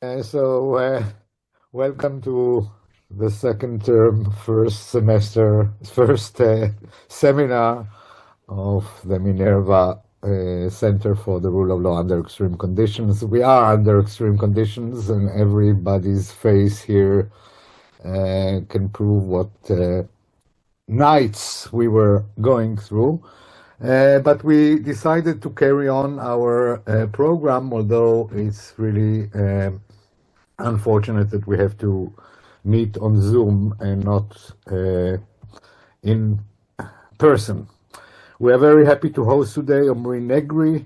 Welcome to the second term, first semester, first seminar of the Minerva Center for the Rule of Law under extreme conditions. We are under extreme conditions, and everybody's face here can prove what nights we were going through. But we decided to carry on our program, although it's really unfortunate that we have to meet on Zoom and not in person. We are very happy to host today Omree Negri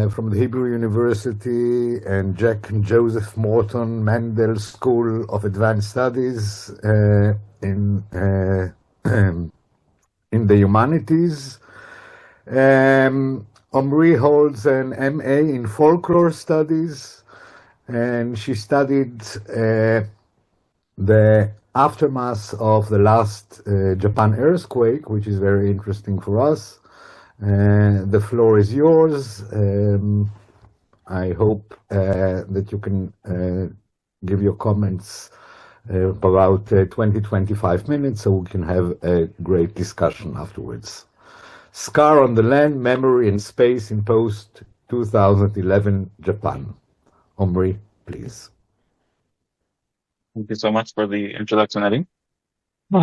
from the Hebrew University and Jack and Joseph Morton Mandel School of Advanced Studies in the humanities. Omree holds an MA in folklore studies, and she studied the aftermath of the last Japan earthquake, which is very interesting for us. The floor is yours. I hope that you can give your comments about 20-25 minutes so we can have a great discussion afterwards. Scar on the Land, Memory and Space in Post-2011 Japan. Omree, please. Thank you so much for the introduction, Eddie.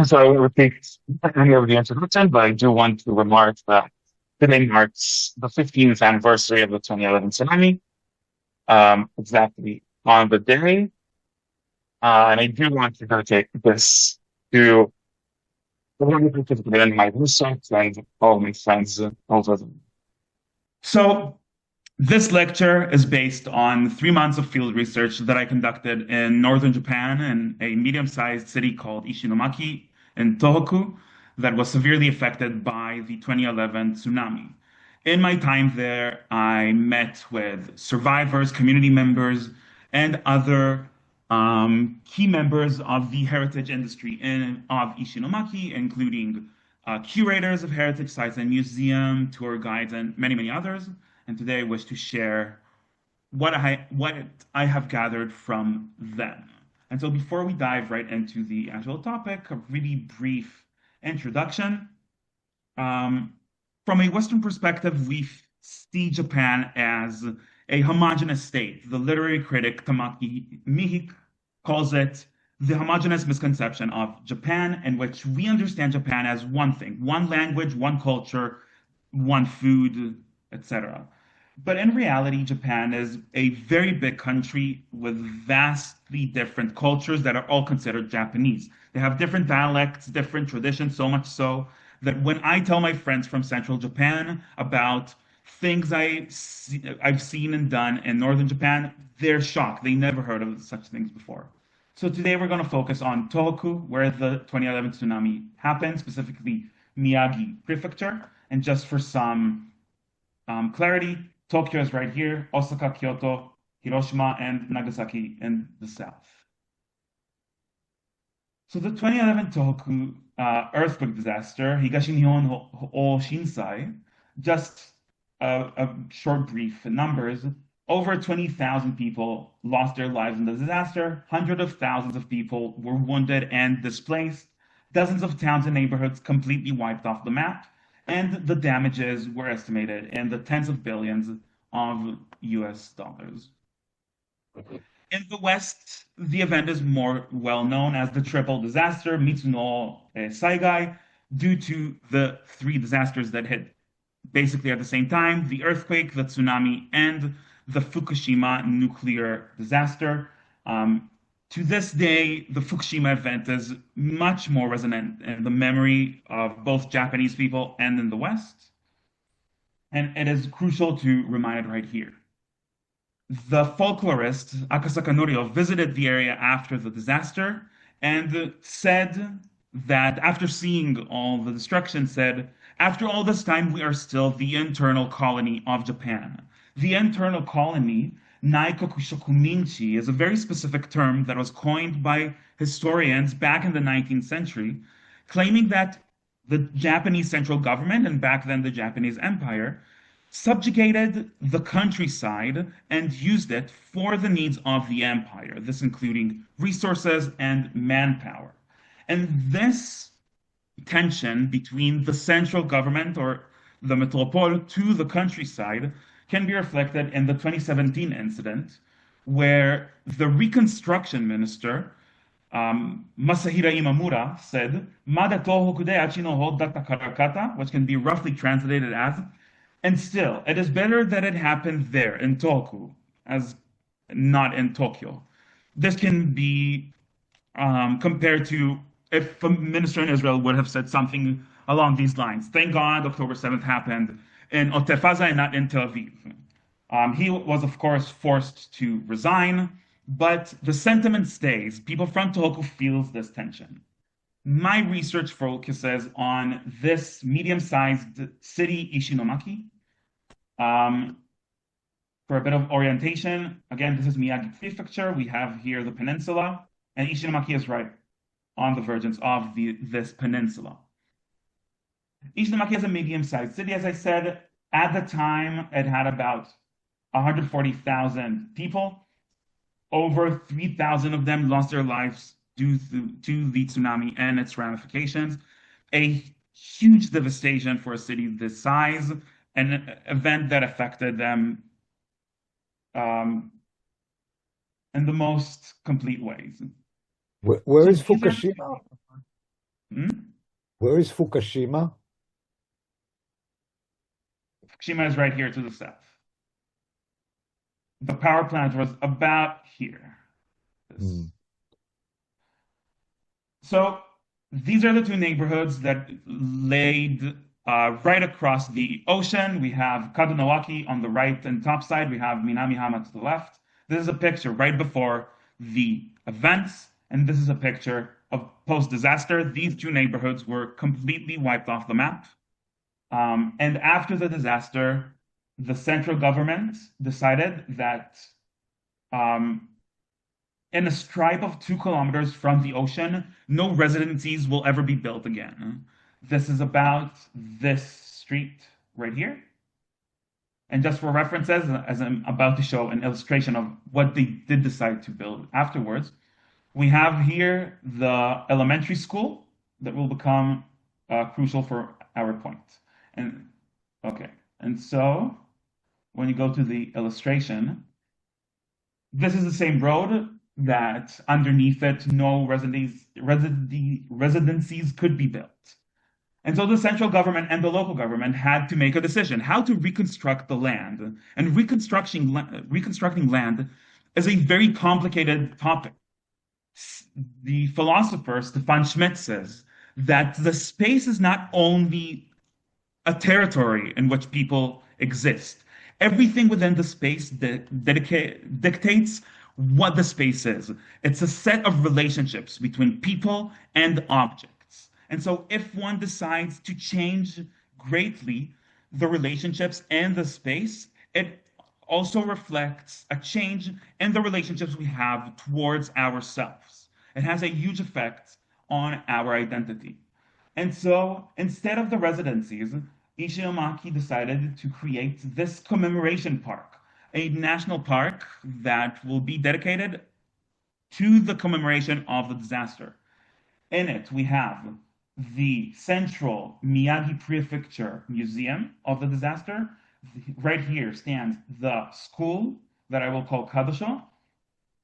So I will repeat any of the introduction, but I do want to remark that today marks the 15th anniversary of the 2011 tsunami, exactly on the day. And I do want to dedicate this to everyone who participated in my research and all my friends over them. So this lecture is based on 3 months of field research that I conducted in northern Japan in a medium-sized city called Ishinomaki in Tohoku that was severely affected by the 2011 tsunami. In my time there, I met with survivors, community members, and other key members of the heritage industry of Ishinomaki, including curators of heritage sites and museum, tour guides, and many, many others. And today I wish to share what I have gathered from them. And so before we dive right into the actual topic, a really brief introduction. From a Western perspective, we see Japan as a homogeneous state. The literary critic Tamaki Miike calls it the homogeneous misconception of Japan, in which we understand Japan as one thing, one language, one culture, one food, etc. But in reality, Japan is a very big country with vastly different cultures that are all considered Japanese. They have different dialects, different traditions, so much so that when I tell my friends from central Japan about things I've seen and done in northern Japan, they're shocked. They never heard of such things before. So today we're going to focus on Tohoku, where the 2011 tsunami happened, specifically Miyagi Prefecture. And just for some clarity, Tokyo is right here, Osaka, Kyoto, Hiroshima, and Nagasaki in the south. So the 2011 Tohoku earthquake disaster, Higashi Nihon o Shinsai, just a short brief numbers, over 20,000 people lost their lives in the disaster, hundreds of thousands of people were wounded and displaced, dozens of towns and neighborhoods completely wiped off the map, and the damages were estimated in the tens of billions of US dollars. In the West, the event is more well known as the triple disaster, Mitsuno Saigai, due to the three disasters that hit basically at the same time, the earthquake, the tsunami, and the Fukushima nuclear disaster. To this day, the Fukushima event is much more resonant in the memory of both Japanese people and in the West. And it is crucial to remind it right here. The folklorist Akasaka Norio visited the area after the disaster and said that after seeing all the destruction, said, after all this time, we are still the internal colony of Japan. The internal colony, Naikoku Shokuninchi, is a very specific term that was coined by historians back in the 19th century, claiming that the Japanese central government, and back then the Japanese Empire, subjugated the countryside and used it for the needs of the empire, this including resources and manpower. And this tension between the central government or the metropole to the countryside can be reflected in the 2017 incident, where the reconstruction minister, Masahiro Imamura, said, "Mada toho kude achi no ho datta karakata," which can be roughly translated as, "And still, it is better that it happened there in Toku, as not in Tokyo." This can be compared to if a minister in Israel would have said something along these lines. Thank God October 7th happened in Otefaza and not in Tel Aviv. He was, of course, forced to resign, but the sentiment stays. People from Tohoku feels this tension. My research focuses on this medium-sized city, Ishinomaki. For a bit of orientation, again, this is Miyagi Prefecture. We have here the peninsula, and Ishinomaki is right on the vergence of this peninsula. Ishinomaki is a medium-sized city, as I said. At the time, it had about 140,000 people. Over 3,000 of them lost their lives due to the tsunami and its ramifications. A huge devastation for a city this size, an event that affected them in the most complete ways. Where So is these are Fukushima? Hmm? Where is Fukushima? Fukushima is right here to the south. The power plant was about here. Mm. So these are the two neighborhoods that laid right across the ocean. We have Kadunawaki on the right and top side. We have Minamihama to the left. This is a picture right before the events, and this is a picture of post-disaster. These two neighborhoods were completely wiped off the map. And after the disaster, the central government decided that in a stripe of 2 kilometers from the ocean, no residencies will ever be built again. This is about this street right here. And just for references, as I'm about to show an illustration of what they did decide to build afterwards, we have here the elementary school that will become crucial for our point. And okay, and so when you go to the illustration, this is the same road that underneath it no residencies could be built. And so the central government and the local government had to make a decision how to reconstruct the land. And reconstructing land is a very complicated topic. The philosopher Stefan Schmidt says that the space is not only a territory in which people exist. Everything within the space dictates what the space is. It's a set of relationships between people and objects. And so if one decides to change greatly the relationships and the space, it also reflects a change in the relationships we have towards ourselves. It has a huge effect on our identity. And so instead of the residencies, Ishinomaki decided to create this commemoration park, a national park that will be dedicated to the commemoration of the disaster. In it, we have the central Miyagi Prefecture Museum of the disaster. Right here stands the school that I will call Kadosho,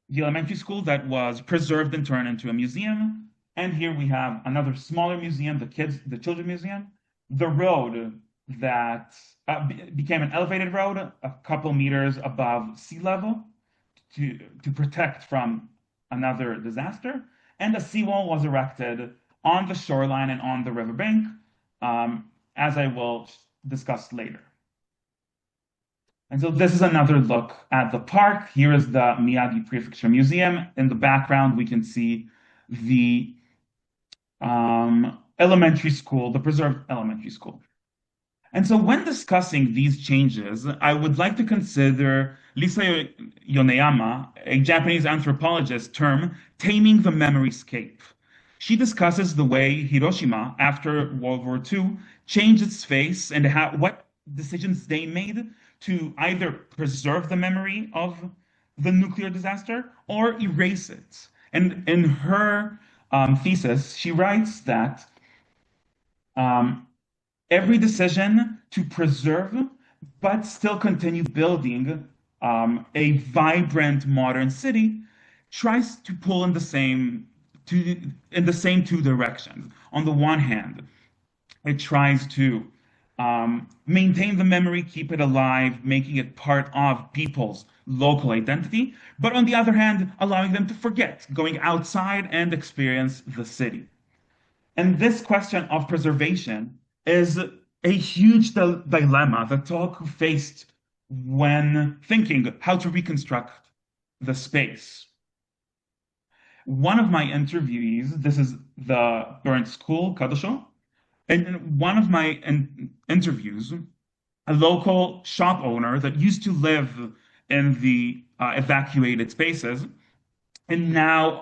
the elementary school that was preserved and turned into a museum. And here we have another smaller museum, the Children's Museum, the road that became an elevated road a couple meters above sea level to protect from another disaster. And a seawall was erected on the shoreline and on the riverbank, as I will discuss later. And so this is another look at the park. Here is the Miyagi Prefecture Museum. In the background, we can see the elementary school, the preserved elementary school. And so when discussing these changes, I would like to consider Lisa Yoneyama, a Japanese anthropologist, term taming the memoryscape. She discusses the way Hiroshima, after World War II, changed its face and what decisions they made to either preserve the memory of the nuclear disaster or erase it. And in her thesis, she writes that um, every decision to preserve but still continue building a vibrant modern city tries to pull in the same two directions. On the one hand, it tries to maintain the memory, keep it alive, making it part of people's local identity, but on the other hand, allowing them to forget, going outside and experience the city. And this question of preservation is a huge dilemma that Tolkien faced when thinking how to reconstruct the space. One of my interviewees, this is the Burnt School, Kadosho, in one of my interviews, a local shop owner that used to live in the evacuated spaces and now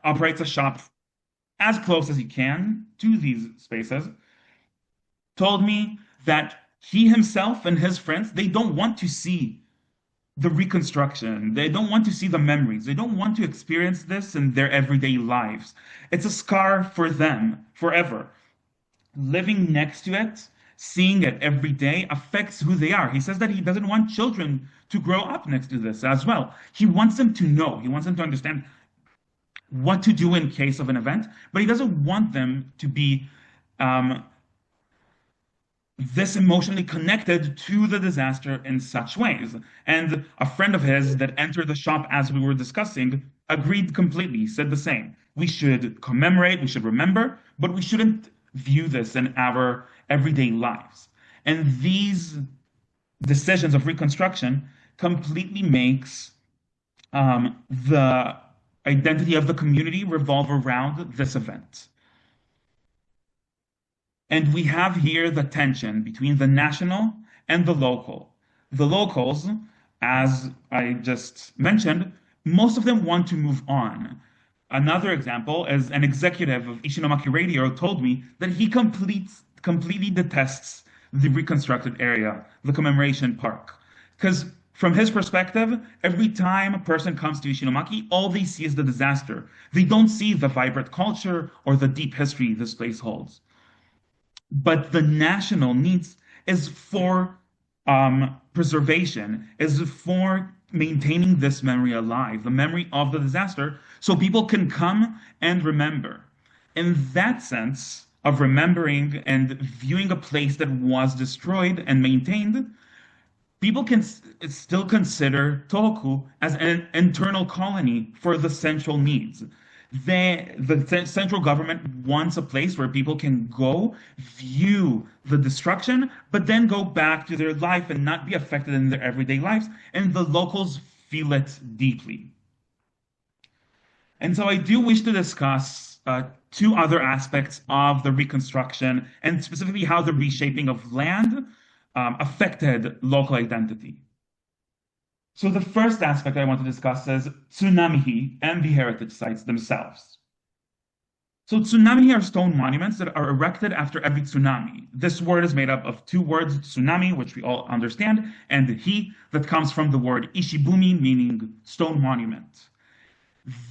operates a shop as close as he can to these spaces, told me that he himself and his friends, they don't want to see the reconstruction. They don't want to see the memories. They don't want to experience this in their everyday lives. It's a scar for them forever. Living next to it, seeing it every day affects who they are. He says that he doesn't want children to grow up next to this as well. He wants them to know, he wants them to understand what to do in case of an event, but he doesn't want them to be this emotionally connected to the disaster in such ways. And a friend of his that entered the shop as we were discussing agreed completely, said the same. We should commemorate, we should remember, but we shouldn't view this in our everyday lives. And these decisions of reconstruction completely makes the identity of the community revolve around this event. And we have here the tension between the national and the local. The locals, as I just mentioned, most of them want to move on. Another example is an executive of Ishinomaki Radio told me that he completely detests the reconstructed area, the commemoration park. Because from his perspective, every time a person comes to Ishinomaki, all they see is the disaster. They don't see the vibrant culture or the deep history this place holds. But the national needs is for preservation, is for maintaining this memory alive, the memory of the disaster, so people can come and remember. In that sense of remembering and viewing a place that was destroyed and maintained, people can still consider Tohoku as an internal colony for the central needs. The central government wants a place where people can go, view the destruction, but then go back to their life and not be affected in their everyday lives. And the locals feel it deeply. And so I do wish to discuss two other aspects of the reconstruction and specifically how the reshaping of land affected local identity. So the first aspect I want to discuss is tsunamihi and the heritage sites themselves. So tsunamihi are stone monuments that are erected after every tsunami. This word is made up of two words, tsunami, which we all understand, and hi, that comes from the word ishibumi, meaning stone monument.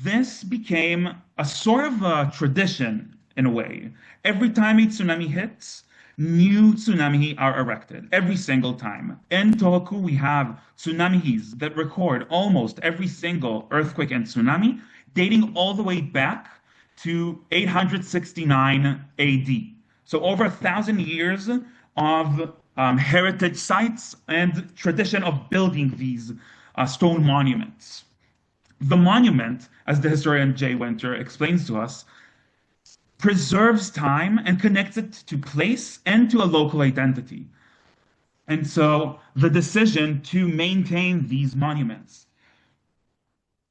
This became a sort of a tradition in a way. Every time a tsunami hits, new tsunami are erected every single time. In Tohoku, we have tsunamihis that record almost every single earthquake and tsunami, dating all the way back to 869 AD. So over 1,000 years of heritage sites and tradition of building these stone monuments. The monument, as the historian Jay Winter explains to us, preserves time and connects it to place and to a local identity. And so the decision to maintain these monuments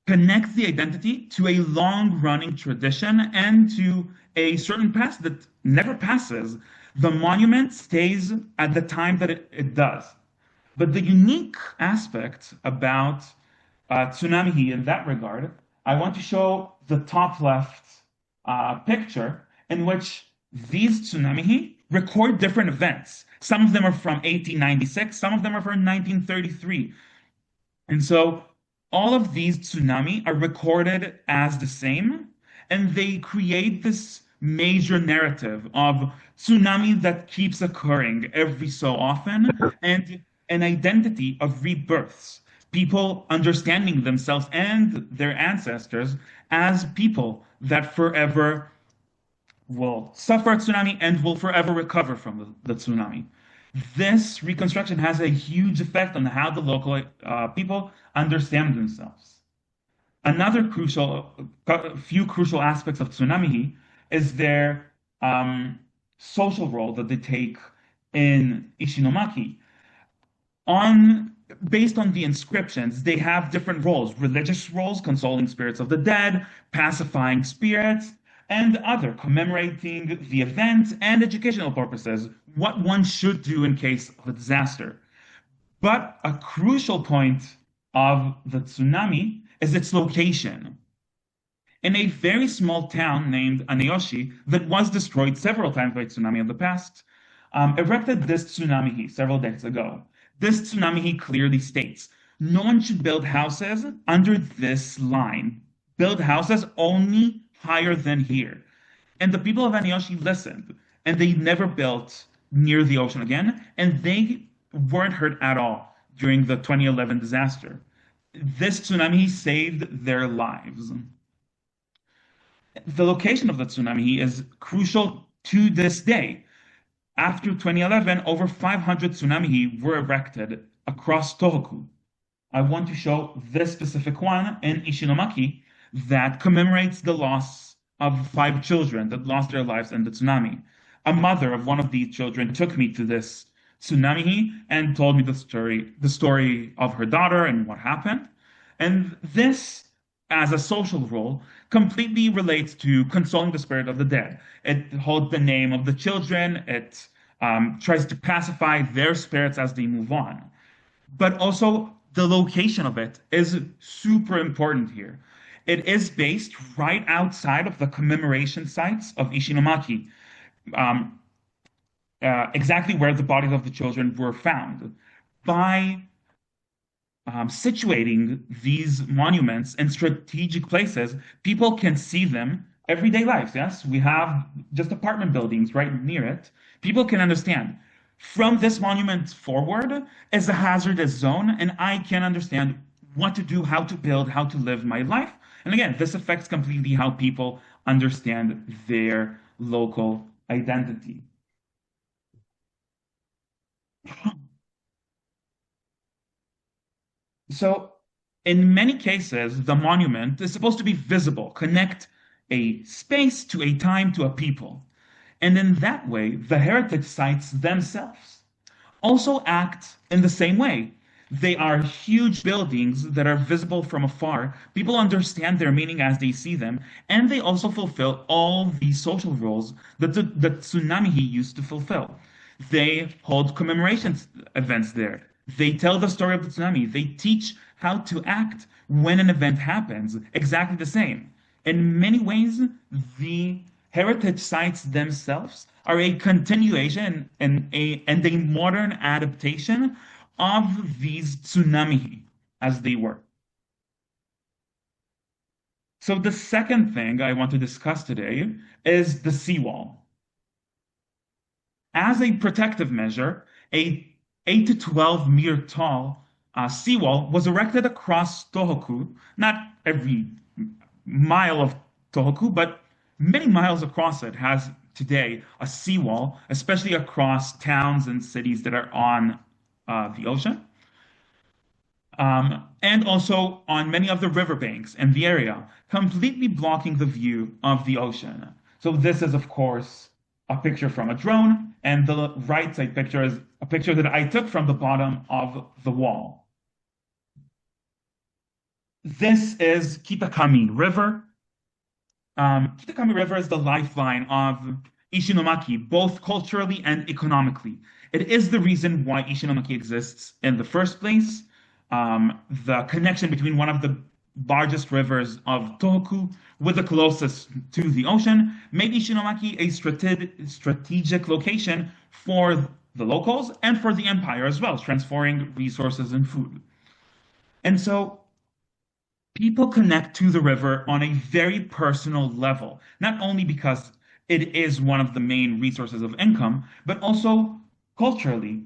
connects the identity to a long-running tradition and to a certain past that never passes. The monument stays at the time that it does. But the unique aspect about tsunami in that regard, I want to show the top left picture in which these tsunami record different events. Some of them are from 1896, some of them are from 1933. And so all of these tsunami are recorded as the same, and they create this major narrative of tsunami that keeps occurring every so often, and an identity of rebirths. People understanding themselves and their ancestors as people that forever will suffer a tsunami and will forever recover from the tsunami. This reconstruction has a huge effect on how the local people understand themselves. Another few crucial aspects of tsunami is their social role that they take in Ishinomaki. On Based on the inscriptions, they have different roles: religious roles, consoling spirits of the dead, pacifying spirits, and other commemorating the event and educational purposes, what one should do in case of a disaster. But a crucial point of the tsunami is its location. In a very small town named Aneyoshi that was destroyed several times by tsunami in the past, erected this tsunami several decades ago. This tsunami clearly states no one should build houses under this line. Build houses only higher than here. And the people of Aniyoshi listened, and they never built near the ocean again, and they weren't hurt at all during the 2011 disaster. This tsunami saved their lives. The location of the tsunami is crucial to this day. After 2011, over 500 tsunami were erected across Tohoku. I want to show this specific one in Ishinomaki that commemorates the loss of 5 children that lost their lives in the tsunami. A mother of one of these children took me to this tsunami and told me the story of her daughter and what happened. And this, as a social role, completely relates to consoling the spirit of the dead. It holds the name of the children. It tries to pacify their spirits as they move on. But also, the location of it is super important here. It is based right outside of the commemoration sites of Ishinomaki, exactly where the bodies of the children were found. By situating these monuments in strategic places, people can see them everyday lives. Yes, we have just apartment buildings right near it. People can understand from this monument forward is a hazardous zone, and I can understand what to do, how to build, how to live my life. And again, this affects completely how people understand their local identity. So, in many cases, the monument is supposed to be visible, connect a space to a time to a people. And in that way, the heritage sites themselves also act in the same way. They are huge buildings that are visible from afar. People understand their meaning as they see them, and they also fulfill all the social roles that the tsunami used to fulfill. They hold commemoration events there. They tell the story of the tsunami. They teach how to act when an event happens, exactly the same. In many ways, the heritage sites themselves are a continuation and a modern adaptation of these tsunami as they were. So the second thing I want to discuss today is the seawall. As a protective measure, a 8 to 12 meter tall seawall was erected across Tohoku, not every mile of Tohoku, but many miles across it has today a seawall, especially across towns and cities that are on the ocean. And also on many of the riverbanks in the area, completely blocking the view of the ocean. So this is, of course, a picture from a drone, and the right side picture is a picture that I took from the bottom of the wall. This is Kitakami River. Kitakami River is the lifeline of Ishinomaki, both culturally and economically. It is the reason why Ishinomaki exists in the first place. The connection between one of the largest rivers of Tohoku, with the closest to the ocean, made Ishinomaki a strategic location for the locals and for the empire as well, transferring resources and food. And so people connect to the river on a very personal level, not only because it is one of the main resources of income, but also culturally.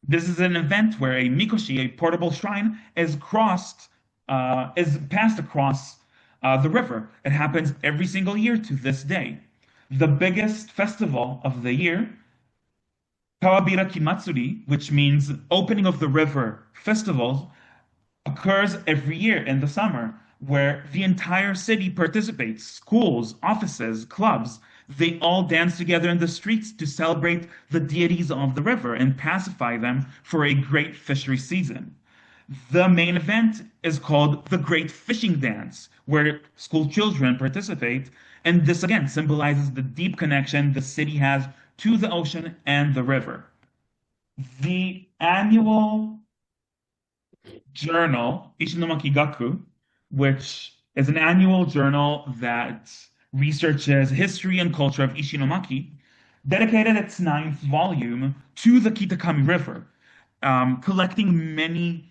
This is an event where a mikoshi, a portable shrine, is passed across the river. It happens every single year to this day. The biggest festival of the year, Kawabira Kimatsuri, which means opening of the river festivals, occurs every year in the summer, where the entire city participates. Schools, offices, clubs, they all dance together in the streets to celebrate the deities of the river and pacify them for a great fishery season. The main event is called the Great Fishing Dance, where school children participate. And this again symbolizes the deep connection the city has to the ocean and the river. The annual journal, Ishinomaki Gaku, which is an annual journal that researches history and culture of Ishinomaki, dedicated its ninth volume to the Kitakami River, collecting many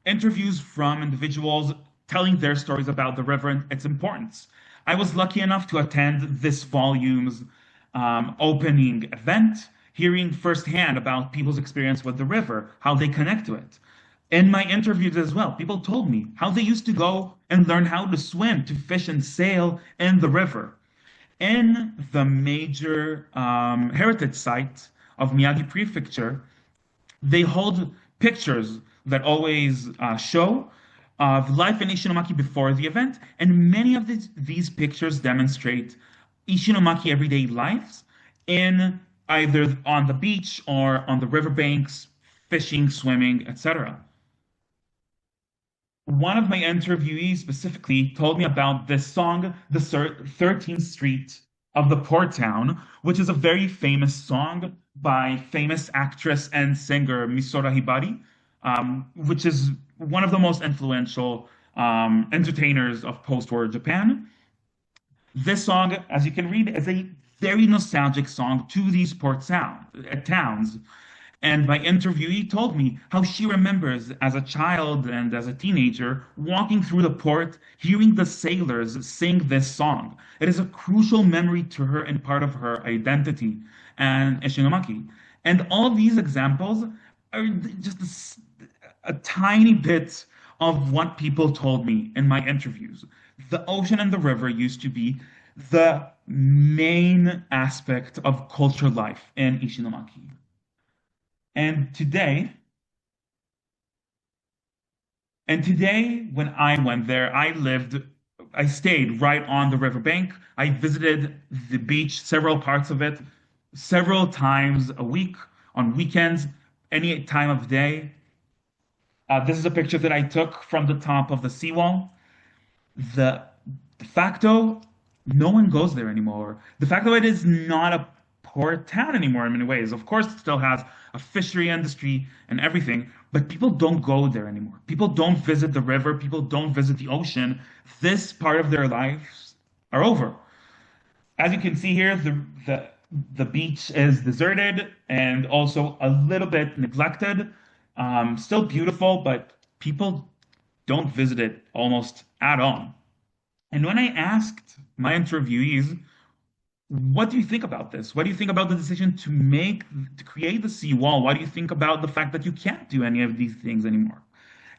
interviews from individuals telling their stories about the river and its importance. I was lucky enough to attend this volume's opening event, hearing firsthand about people's experience with the river, how they connect to it. In my interviews as well, people told me how they used to go and learn how to swim, to fish and sail in the river. In the major heritage site of Miyagi Prefecture, they hold pictures that always show of life in Ishinomaki before the event, and many of these pictures demonstrate Ishinomaki everyday lives in either on the beach or on the riverbanks, fishing, swimming, etc. One of my interviewees specifically told me about this song, the 13th Street of the Port Town, which is a very famous song by famous actress and singer Misora Hibari, which is one of the most influential entertainers of post-war Japan. This song, as you can read, is a very nostalgic song to these towns. And my interviewee told me how she remembers as a child and as a teenager walking through the port, hearing the sailors sing this song. It is a crucial memory to her and part of her identity and Ishinomaki. And all these examples are just a tiny bit of what people told me in my interviews. The ocean and the river used to be the main aspect of culture life in Ishinomaki. And today, when I went there, I stayed right on the riverbank. I visited the beach, several parts of it, several times a week, on weekends, any time of day. This is a picture that I took from the top of the seawall. The de facto, no one goes there anymore. De facto, it is not a port town anymore in many ways. Of course, it still has a fishery industry and everything, but people don't go there anymore. People don't visit the river. People don't visit the ocean. This part of their lives are over. As you can see here, the beach is deserted and also a little bit neglected. Still beautiful, but people don't visit it almost at all. And when I asked my interviewees, what do you think about this? What do you think about the decision to create the seawall? What do you think about the fact that you can't do any of these things anymore?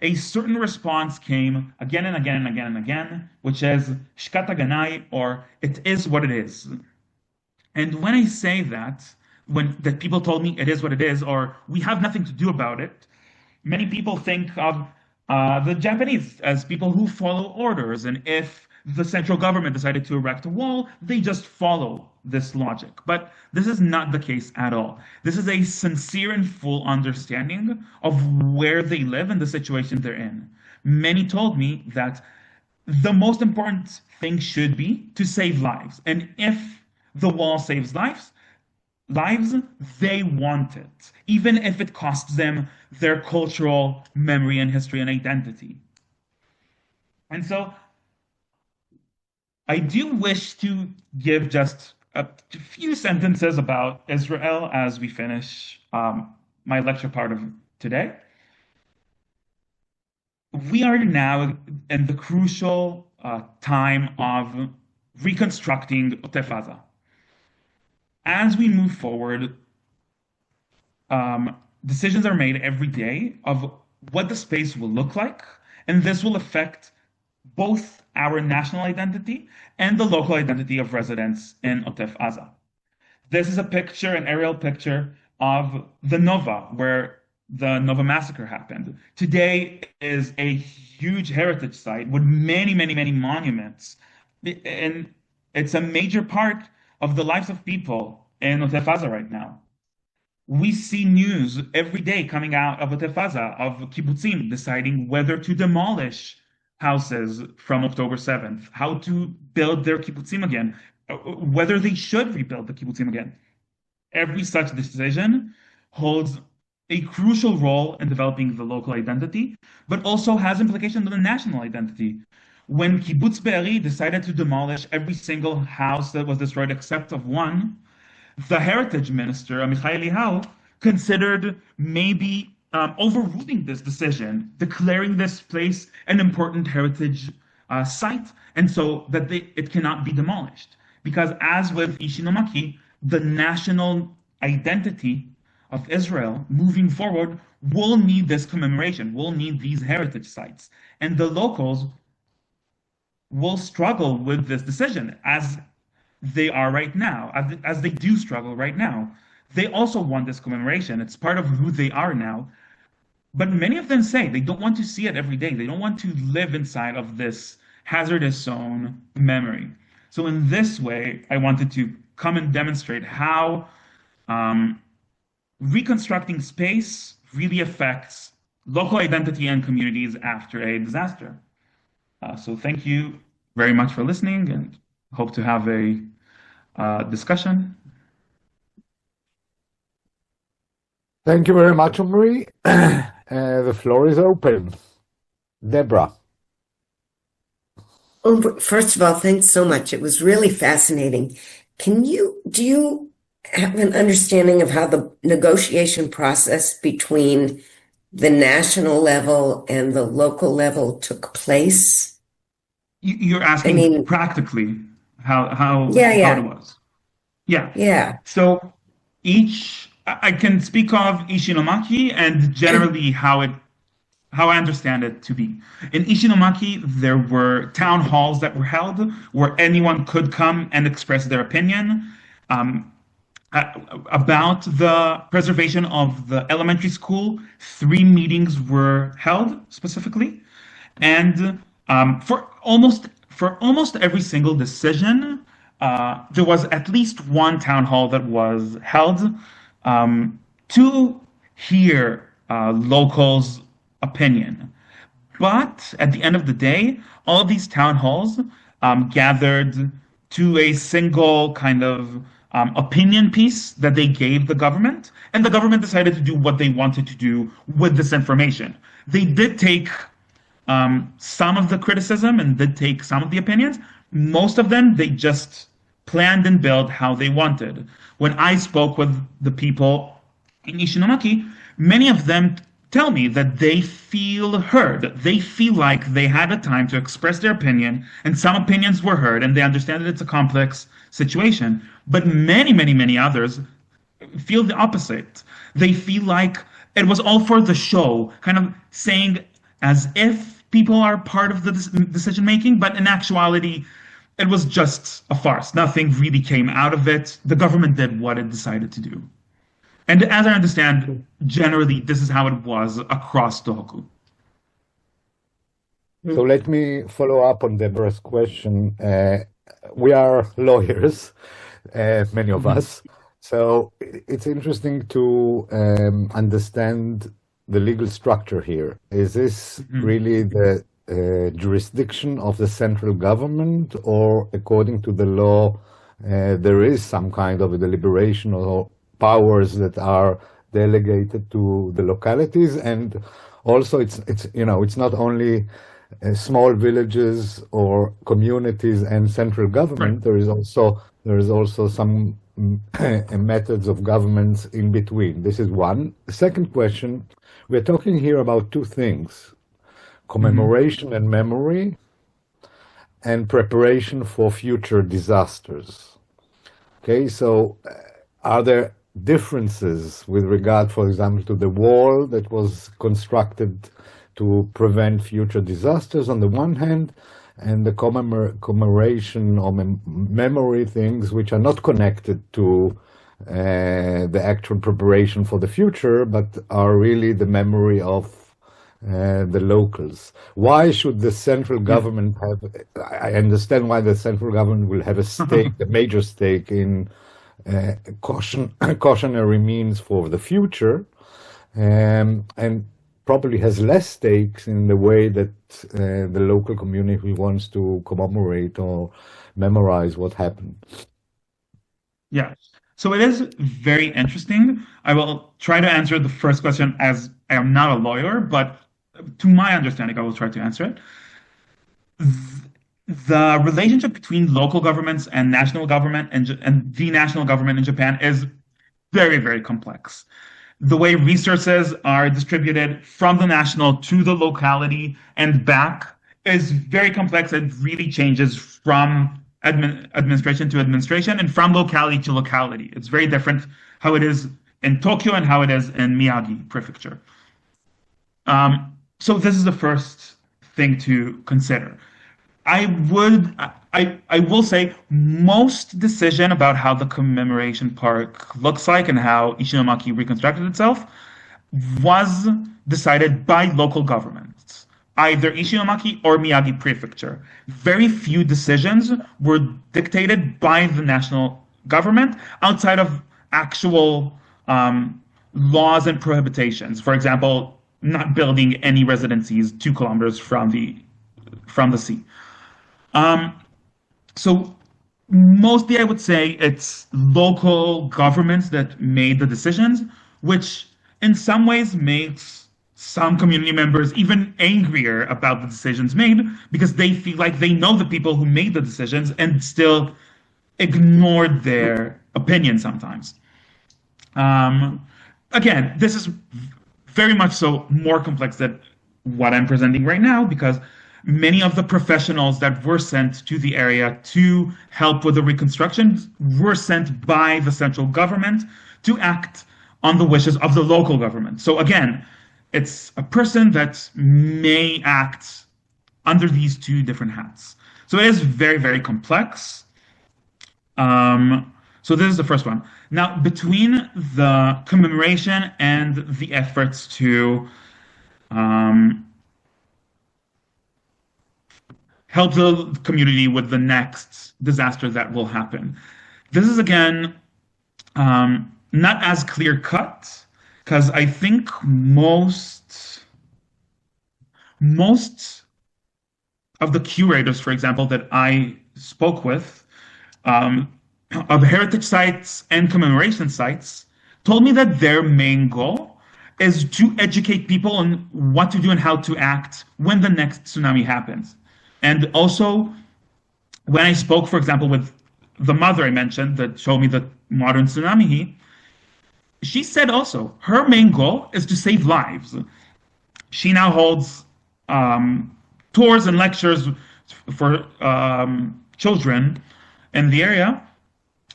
A certain response came again and again and again and again, which is shikata ganai, or it is what it is. And when I say that, when that people told me it is what it is, or we have nothing to do about it, many people think of the Japanese as people who follow orders, and if the central government decided to erect a wall, they just follow this logic. But this is not the case at all. This is a sincere and full understanding of where they live and the situation they're in. Many told me that the most important thing should be to save lives. And if the wall saves lives, they want it, even if it costs them their cultural memory and history and identity. And so I do wish to give just a few sentences about Israel as we finish my lecture part of today. We are now in the crucial time of reconstructing Otef Aza. As we move forward, decisions are made every day of what the space will look like, and this will affect both our national identity and the local identity of residents in Otef Aza. This is a picture, an aerial picture of the Nova, where the Nova massacre happened. Today is a huge heritage site with many, many, many monuments. And it's a major part of the lives of people in Otef Aza right now. We see news every day coming out of Otef Aza of kibbutzim deciding whether to demolish houses from October 7th, how to build their kibbutzim again, whether they should rebuild the kibbutzim again. Every such decision holds a crucial role in developing the local identity, but also has implications on the national identity. When Kibbutz Be'eri decided to demolish every single house that was destroyed except of one, the heritage minister, Amichai Eliyahu, considered maybe overruling this decision, declaring this place an important heritage site, and so that it cannot be demolished. Because as with Ishinomaki, the national identity of Israel moving forward will need this commemoration, will need these heritage sites. And the locals will struggle with this decision as they are right now, as they do struggle right now. They also want this commemoration. It's part of who they are now. But many of them say they don't want to see it every day. They don't want to live inside of this hazardous zone memory. So in this way, I wanted to come and demonstrate how reconstructing space really affects local identity and communities after a disaster. So thank you very much for listening, and hope to have a discussion. Thank you very much, Omree. The floor is open. Deborah. Oh, first of all, thanks so much. It was really fascinating. Do you have an understanding of how the negotiation process between the national level and the local level took place? You're asking practically how it was. Yeah. So I can speak of Ishinomaki and generally how I understand it to be. In Ishinomaki, there were town halls that were held where anyone could come and express their opinion about the preservation of the elementary school. 3 meetings were held specifically, and for almost every single decision, there was at least one town hall that was held to hear locals' opinion. But at the end of the day, all of these town halls gathered to a single kind of opinion piece that they gave the government, and the government decided to do what they wanted to do with this information. They did take some of the criticism and did take some of the opinions. Most of them, they just planned and built how they wanted. When I spoke with the people in Ishinomaki, many of them tell me that they feel heard. They feel like they had a time to express their opinion, and some opinions were heard, and they understand that it's a complex situation. But many, many, many others feel the opposite. They feel like it was all for the show, kind of saying as if people are part of the decision making, but in actuality, it was just a farce. Nothing really came out of it. The government did what it decided to do. And as I understand, generally, this is how it was across Tohoku. So let me follow up on Deborah's question. We are lawyers, many of us. So it's interesting to understand the legal structure here. Is this really the jurisdiction of the central government, or according to the law, there is some kind of a deliberation or powers that are delegated to the localities? And also it's not only small villages or communities and central Right. government, there is also some methods of governments in between. This is one. The second question, we're talking here about two things: Hmm. commemoration and memory, and preparation for future disasters. Okay, so are there differences with regard, for example, to the wall that was constructed to prevent future disasters on the one hand, and the commemoration or memory things which are not connected to the actual preparation for the future, but are really the memory of the locals? Why should the central Yeah. government have? I understand why the central government will have a stake, a major stake in cautionary means for the future, and probably has less stakes in the way that the local community wants to commemorate or memorize what happened. Yeah. So it is very interesting. I will try to answer the first question as I am not a lawyer, but to my understanding, I will try to answer it. The relationship between local governments and national government and the national government in Japan is very, very complex. The way resources are distributed from the national to the locality and back is very complex. It really changes from administration to administration and from locality to locality. It's very different how it is in Tokyo and how it is in Miyagi Prefecture. So this is the first thing to consider. I would I will say most decision about how the commemoration park looks like and how Ishinomaki reconstructed itself was decided by local governments, either Ishinomaki or Miyagi Prefecture. Very few decisions were dictated by the national government outside of actual laws and prohibitions. For example, not building any residencies 2 kilometers from the sea. Um, so mostly I would say it's local governments that made the decisions, which in some ways makes some community members even angrier about the decisions made because they feel like they know the people who made the decisions and still ignored their opinion sometimes. Um, Again, this is very much so more complex than what I'm presenting right now because many of the professionals that were sent to the area to help with the reconstruction were sent by the central government to act on the wishes of the local government. So again, it's a person that may act under these two different hats. So it is very, very complex. So this is the first one. Now, between the commemoration and the efforts to um, help the community with the next disaster that will happen, this is again not as clear cut because I think most of the curators, for example, that I spoke with um, of heritage sites and commemoration sites told me that their main goal is to educate people on what to do and how to act when the next tsunami happens. And also, when I spoke, for example, with the mother I mentioned that showed me the modern tsunami, she said also her main goal is to save lives. She now holds tours and lectures for children in the area.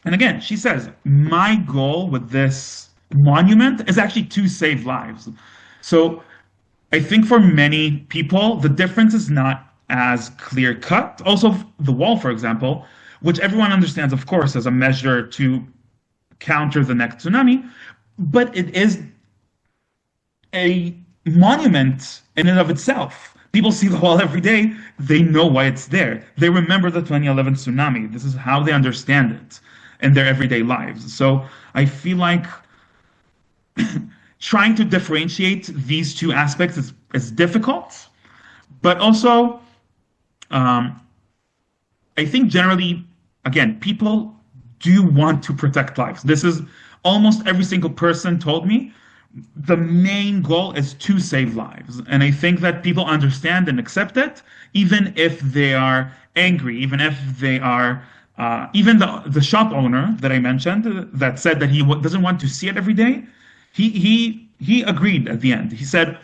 And again, she says, my goal with this monument is actually to save lives. So I think for many people, the difference is not as clear cut. Also, the wall, for example, which everyone understands, of course, as a measure to counter the next tsunami, but it is a monument in and of itself. People see the wall every day. They know why it's there. They remember the 2011 tsunami. This is how they understand it in their everyday lives. So I feel like trying to differentiate these two aspects is difficult, but also um, I think generally, again, people do want to protect lives. This is almost every single person told me the main goal is to save lives. And I think that people understand and accept it, even if they are angry, even if they are, even the shop owner that I mentioned that said that he doesn't want to see it every day, he agreed at the end. He said,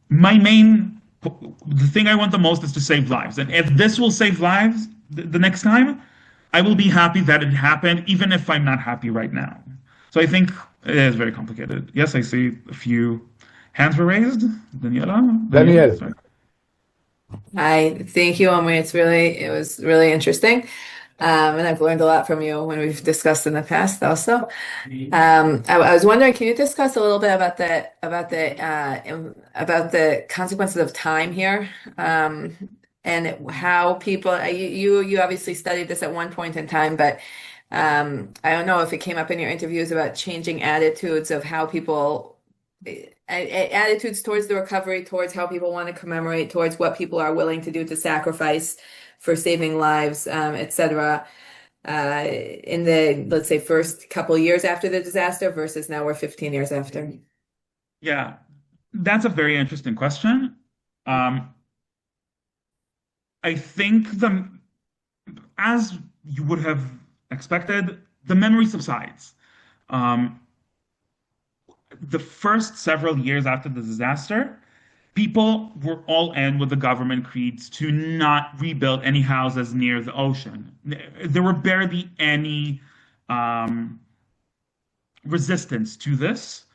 my main, the thing I want the most is to save lives. And if this will save lives the next time, I will be happy that it happened, even if I'm not happy right now. So I think it is very complicated. Yes, I see a few hands were raised. Daniela, Daniel, sorry. Hi, thank you, Omri. It was really interesting. And I've learned a lot from you when we've discussed in the past also. I was wondering, can you discuss a little bit about the consequences of time here? And how people, you obviously studied this at one point in time, but I don't know if it came up in your interviews about changing attitudes of how people, attitudes towards the recovery, towards how people want to commemorate, towards what people are willing to do to sacrifice for saving lives, etc. In the, let's say, first couple years after the disaster versus now we're 15 years after. Yeah, that's a very interesting question. I think as you would have expected, the memory subsides. The first several years after the disaster, people were all in with the government creeds to not rebuild any houses near the ocean. There were barely any resistance to this.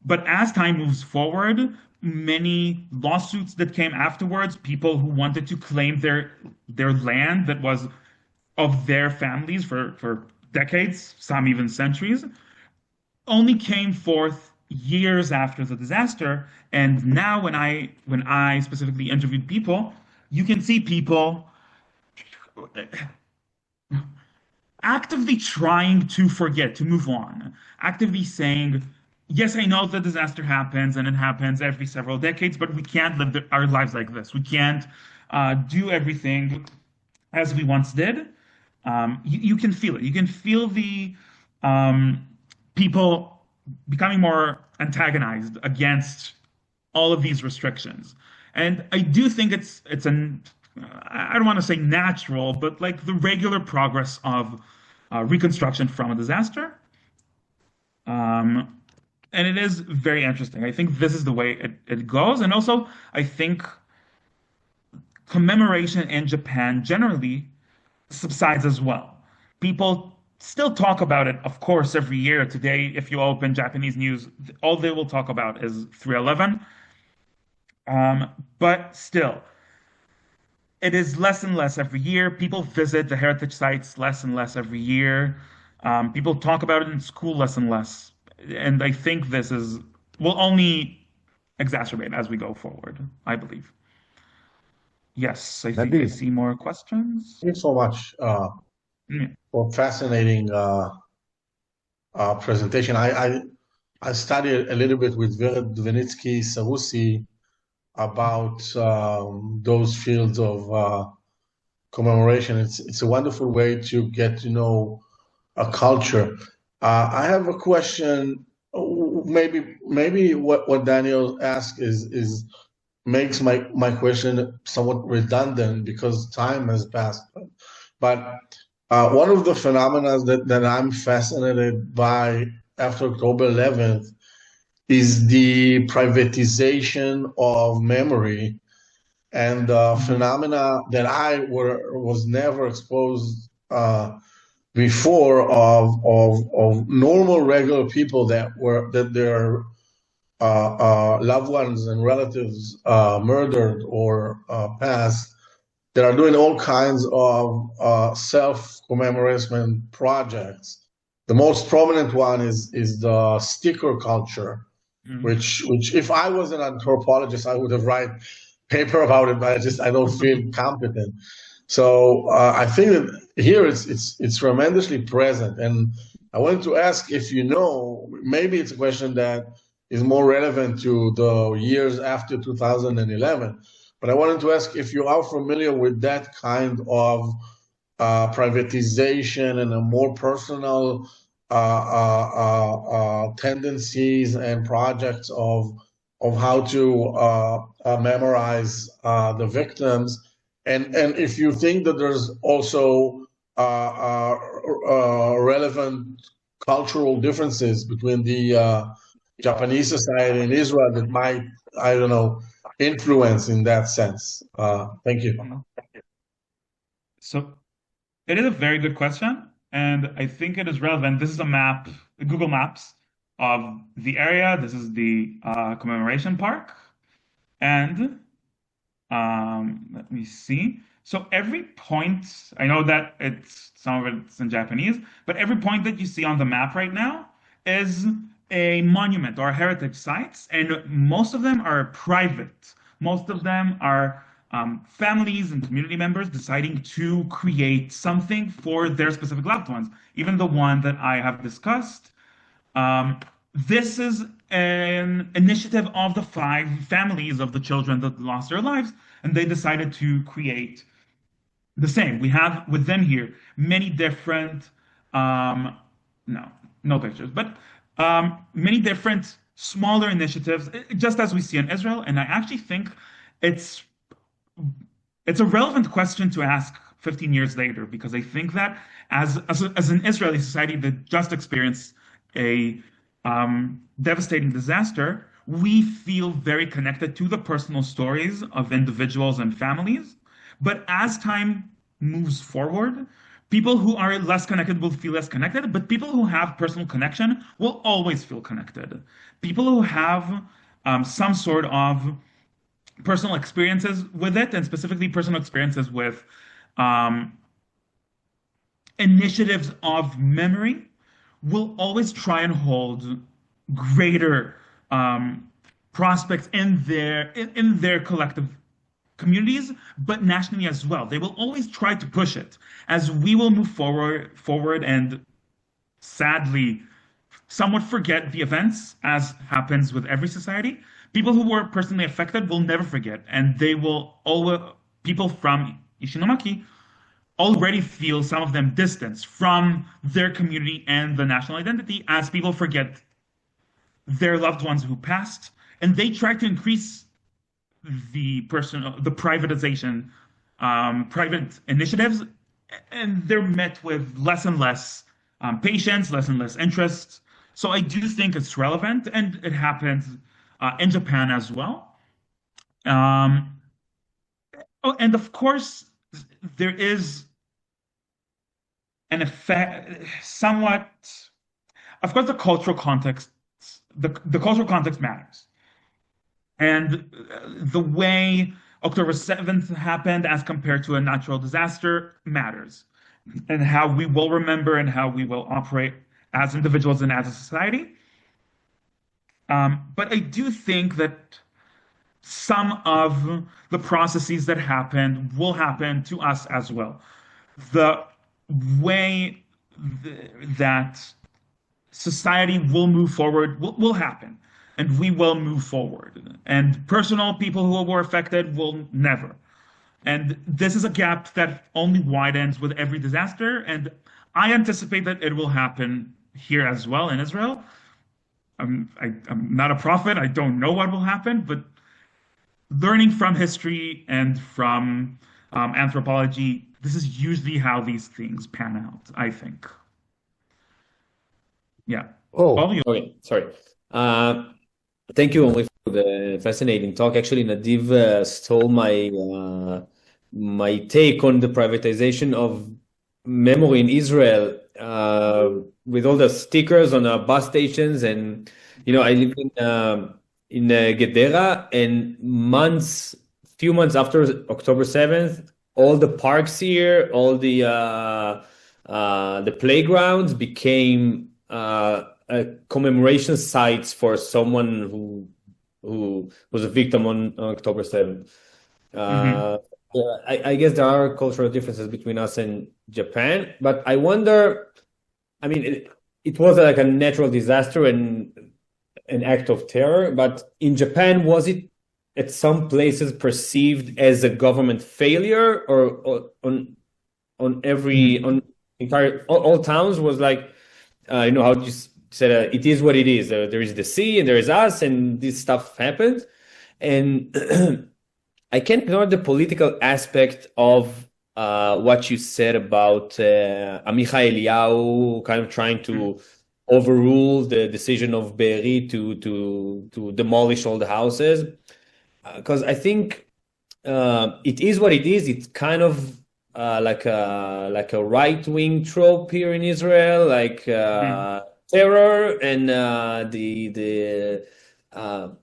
But as time moves forward, many lawsuits that came afterwards, people who wanted to claim their land that was of their families for decades, some even centuries, only came forth years after the disaster. And now when I specifically interviewed people, you can see people actively trying to forget, to move on, actively saying, yes, I know the disaster happens and it happens every several decades, but we can't live our lives like this. We can't do everything as we once did. You can feel it. You can feel the people becoming more antagonized against all of these restrictions. And I do think it's an I don't want to say natural, but like the regular progress of reconstruction from a disaster. And it is very interesting. I think this is the way it goes. And also, I think commemoration in Japan generally subsides as well. People still talk about it, of course, every year. Today, if you open Japanese news, all they will talk about is 3/11. But still, it is less and less every year. People visit the heritage sites less and less every year. People talk about it in school less and less. And I think will only exacerbate as we go forward, I believe. Yes, I think I Nadir. see more questions. Thank you so much Yeah. for fascinating presentation. I studied a little bit with Dvenitsky Sarusi about those fields of commemoration. It's a wonderful way to get to know a culture. I have a question. Maybe what Daniel asked is makes my question somewhat redundant because time has passed. But one of the phenomena that I'm fascinated by after October 11th is the privatization of memory and phenomena that I was never exposed before of normal regular people that their loved ones and relatives murdered or passed, that are doing all kinds of self-commemoration projects. The most prominent one is the sticker culture, which if I was an anthropologist, I would have write paper about it, but I don't feel competent. So I think that here it's tremendously present. And I wanted to ask if you know, maybe it's a question that is more relevant to the years after 2011. But I wanted to ask if you are familiar with that kind of privatization and a more personal tendencies and projects of how to memorize the victims, and if you think that there's also relevant cultural differences between the Japanese society and Israel that might, I don't know, influence in that sense. Thank you. So it is a very good question, and I think it is relevant. This is a map, Google Maps of the area. This is the commemoration park, and let me see. So every point, I know that it's some of it's in Japanese, but every point that you see on the map right now is a monument or a heritage sites, and most of them are private. Most of them are families and community members deciding to create something for their specific loved ones. Even the one that I have discussed, um, this is an initiative of the five families of the children that lost their lives, and they decided to create the same. We have within here many different, um, no, no pictures, but many different smaller initiatives, just as we see in Israel. And I actually think it's it's a relevant question to ask 15 years later, because I think that as an Israeli society that just experienced a devastating disaster, we feel very connected to the personal stories of individuals and families. But as time moves forward, people who are less connected will feel less connected, but people who have personal connection will always feel connected. People who have some sort of personal experiences with it, and specifically personal experiences with um, initiatives of memory, will always try and hold greater prospects in their collective communities, but nationally as well. They will always try to push it as we will move forward, and sadly somewhat forget the events, as happens with every society. People who were personally affected will never forget, and they will always, people from Ishinomaki already feel, some of them, distance from their community and the national identity as people forget their loved ones who passed, and they try to increase the privatization, private initiatives, and they're met with less and less patience, less and less interest. So I do think it's relevant, and it happens in Japan as well. Um, oh, and of course, there is an effect, somewhat. Of course, the cultural context matters, and the way October 7th happened as compared to a natural disaster matters, and how we will remember and how we will operate as individuals and as a society. But I do think that some of the processes that happened will happen to us as well. The way that society will move forward will happen, and we will move forward. And personal people who were affected will never. And this is a gap that only widens with every disaster. And I anticipate that it will happen here as well in Israel. I'm not a prophet. I don't know what will happen, but learning from history and from anthropology, this is usually how these things pan out, I think. Yeah. Oh, All you. Okay, sorry. Thank you, Omri, for the fascinating talk. Actually, Nadiv stole my take on the privatization of memory in Israel, with all the stickers on bus stations, and I live in Gedera, and few months after October 7th, all the parks here, all the playgrounds became commemoration sites for someone who was a victim on October 7th. I guess there are cultural differences between us and Japan, but I wonder, I mean, it was like a natural disaster and an act of terror, but in Japan, was it at some places perceived as a government failure, or on entire all towns was like, how you said, it is what it is. There is the sea and there is us, and this stuff happens. And I can't ignore the political aspect of what you said about Amichai Eliyahu kind of trying to overrule the decision of Be'eri to demolish all the houses. Because I think it is what it is. It's kind of like a right-wing trope here in Israel, like terror and the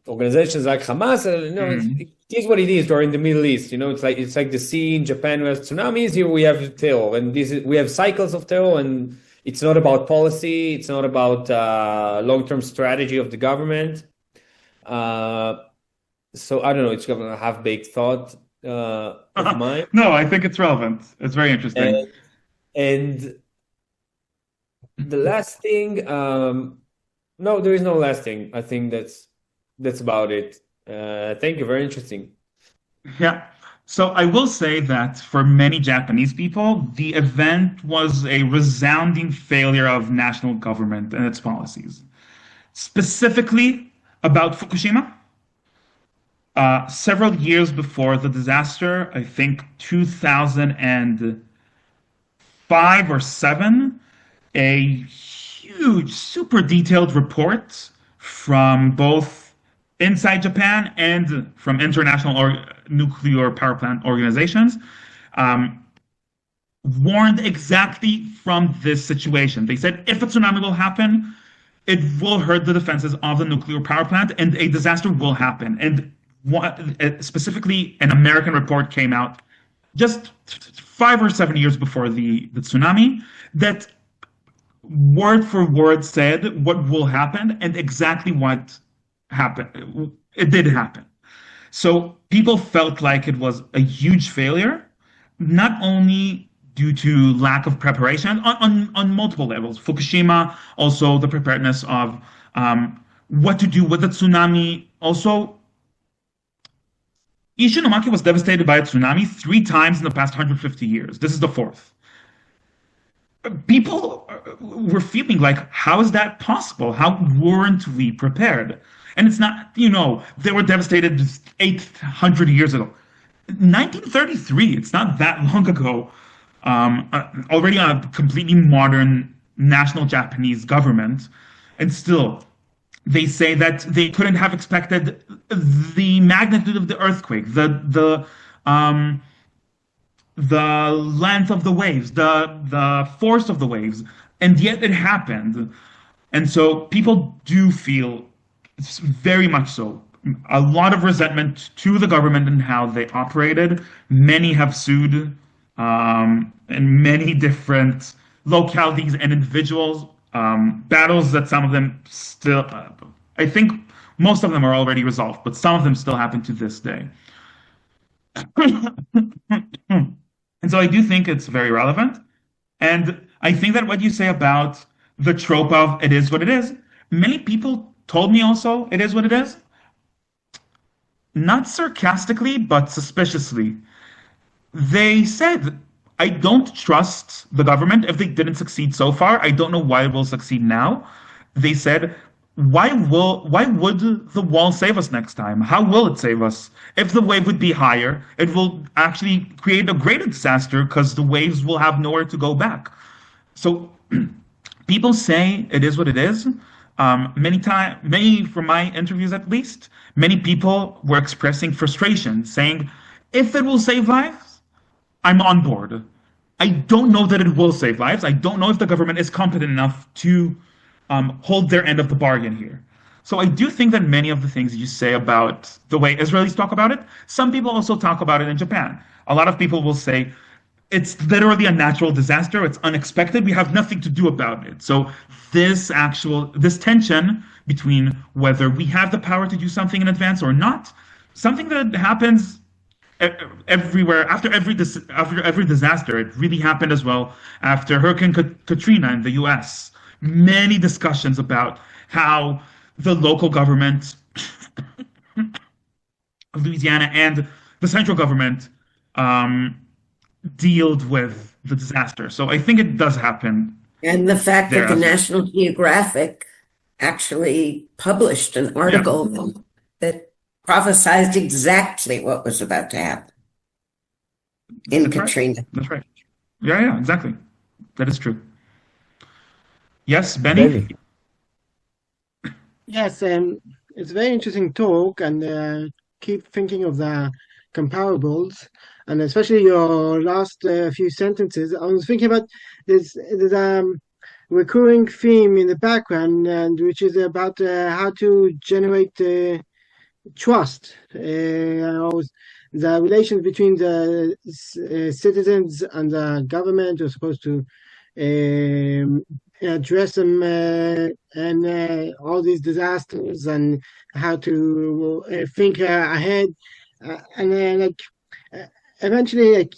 organizations like Hamas. It is what it is. Or in the Middle East, it's like the sea in Japan. We have tsunamis. Here we have terror, and we have cycles of terror. And it's not about policy. It's not about long-term strategy of the government. So I don't know. It's kind of a half-baked thought of mine. No, I think it's relevant. It's very interesting. And the last thing, no, there is no last thing. I think that's about it. Thank you. Very interesting. Yeah. So I will say that for many Japanese people, the event was a resounding failure of national government and its policies. Specifically about Fukushima, several years before the disaster, I think 2005 or 7, a huge, super detailed report from both inside Japan and from international nuclear power plant organizations warned exactly from this situation. They said if a tsunami will happen, it will hurt the defenses of the nuclear power plant and a disaster will happen. And specifically, an American report came out just 5 or 7 years before the tsunami that word for word said what will happen and exactly what happened. It did happen. So people felt like it was a huge failure, not only due to lack of preparation on multiple levels. Fukushima, also the preparedness of what to do with the tsunami. Also, Ishinomaki was devastated by a tsunami 3 times in the past 150 years. This is the 4th. People were feeling like, how is that possible? How weren't we prepared? And it's not, they were devastated 800 years ago. 1933, it's not that long ago. Already a completely modern national Japanese government. And still, they say that they couldn't have expected the magnitude of the earthquake, the length of the waves, the force of the waves, and yet it happened. And so people do feel, very much so, a lot of resentment to the government and how they operated. Many have sued in many different localities and individuals, battles that some of them still, I think most of them are already resolved, but some of them still happen to this day. And so I do think it's very relevant. And I think that what you say about the trope of it is what it is, many people told me also it is what it is. Not sarcastically, but suspiciously. They said, I don't trust the government. If they didn't succeed so far, I don't know why it will succeed now. They said, why would the wall save us next time? How will it save us? If the wave would be higher, it will actually create a greater disaster because the waves will have nowhere to go back. So people say it is what it is. Many from my interviews at least, many people were expressing frustration, saying, if it will save lives, I'm on board. I don't know that it will save lives. I don't know if the government is competent enough to hold their end of the bargain here. So I do think that many of the things you say about the way Israelis talk about it, some people also talk about it in Japan. A lot of people will say, it's literally a natural disaster. It's unexpected. We have nothing to do about it. So this tension between whether we have the power to do something in advance or not, something that happens everywhere after every disaster. It really happened as well after Hurricane Katrina in the U.S. Many discussions about how the local government of Louisiana and the central government dealt with the disaster. So I think it does happen And the fact that there the as well. National Geographic actually published an Yeah, article that prophesied exactly what was about to happen in that's right. Katrina. That's right. Yeah, yeah, exactly. That is true. Yes, Benny? Benny. Yes, it's a very interesting talk, and keep thinking of the comparables, and especially your last few sentences. I was thinking about there's recurring theme in the background, and which is about how to generate trust. The relations between the citizens and the government are supposed to um, address them and all these disasters and how to think ahead. And then, like, uh, eventually, like,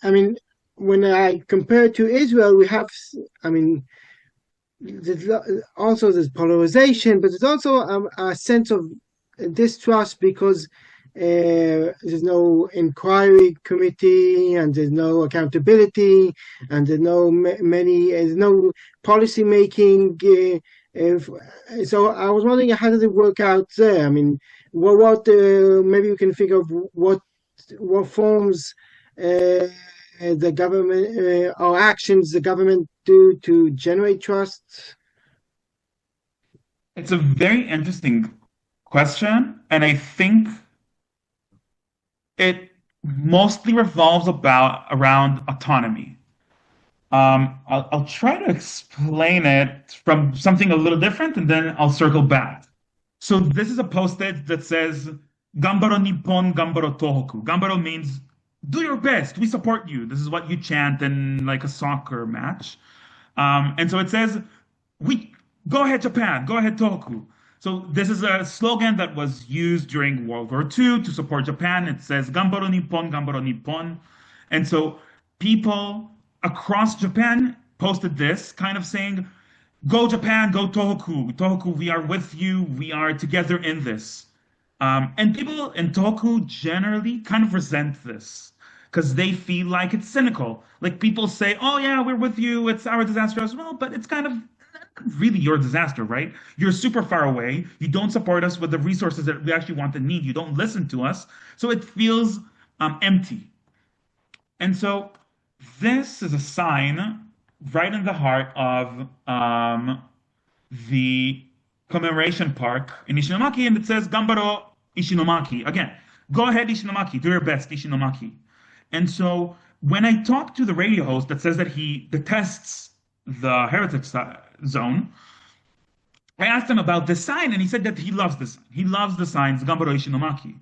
I mean, when I compare to Israel, we have, I mean, also there's polarization, but there's also a sense of distrust because there's no inquiry committee and there's no accountability and there's no policy making. So I was wondering, how does it work out there? I mean, what maybe you can think of what forms uh, the government or actions the government do to generate trust? It's a very interesting question, and I think it mostly revolves around autonomy. I'll try to explain it from something a little different, and then I'll circle back. So this is a post-it that says "Gambaro Nippon, Gambaro Tohoku." Gambaro means do your best. We support you. This is what you chant in like a soccer match. And so it says, "We go ahead, Japan. Go ahead, Tohoku." So this is a slogan that was used during World War II to support Japan. It says "Gambaro Nippon, Gambaro Nippon," and so people across Japan posted this, kind of saying, "Go Japan, go Tohoku. Tohoku, we are with you. We are together in this." And people in Tohoku generally kind of resent this because they feel like it's cynical. Like people say, "Oh yeah, we're with you. It's our disaster as well," but it's kind of not really your disaster, right? You're super far away. You don't support us with the resources that we actually want and need. You don't listen to us, so it feels empty. And so this is a sign right in the heart of the commemoration park in Ishinomaki, and it says Gambaro Ishinomaki. Again, go ahead, Ishinomaki, do your best, Ishinomaki. And so when I talk to the radio host that says that he detests the heritage zone, I asked him about this sign, and he said that he loves this. He loves the signs Gambaro Ishinomaki.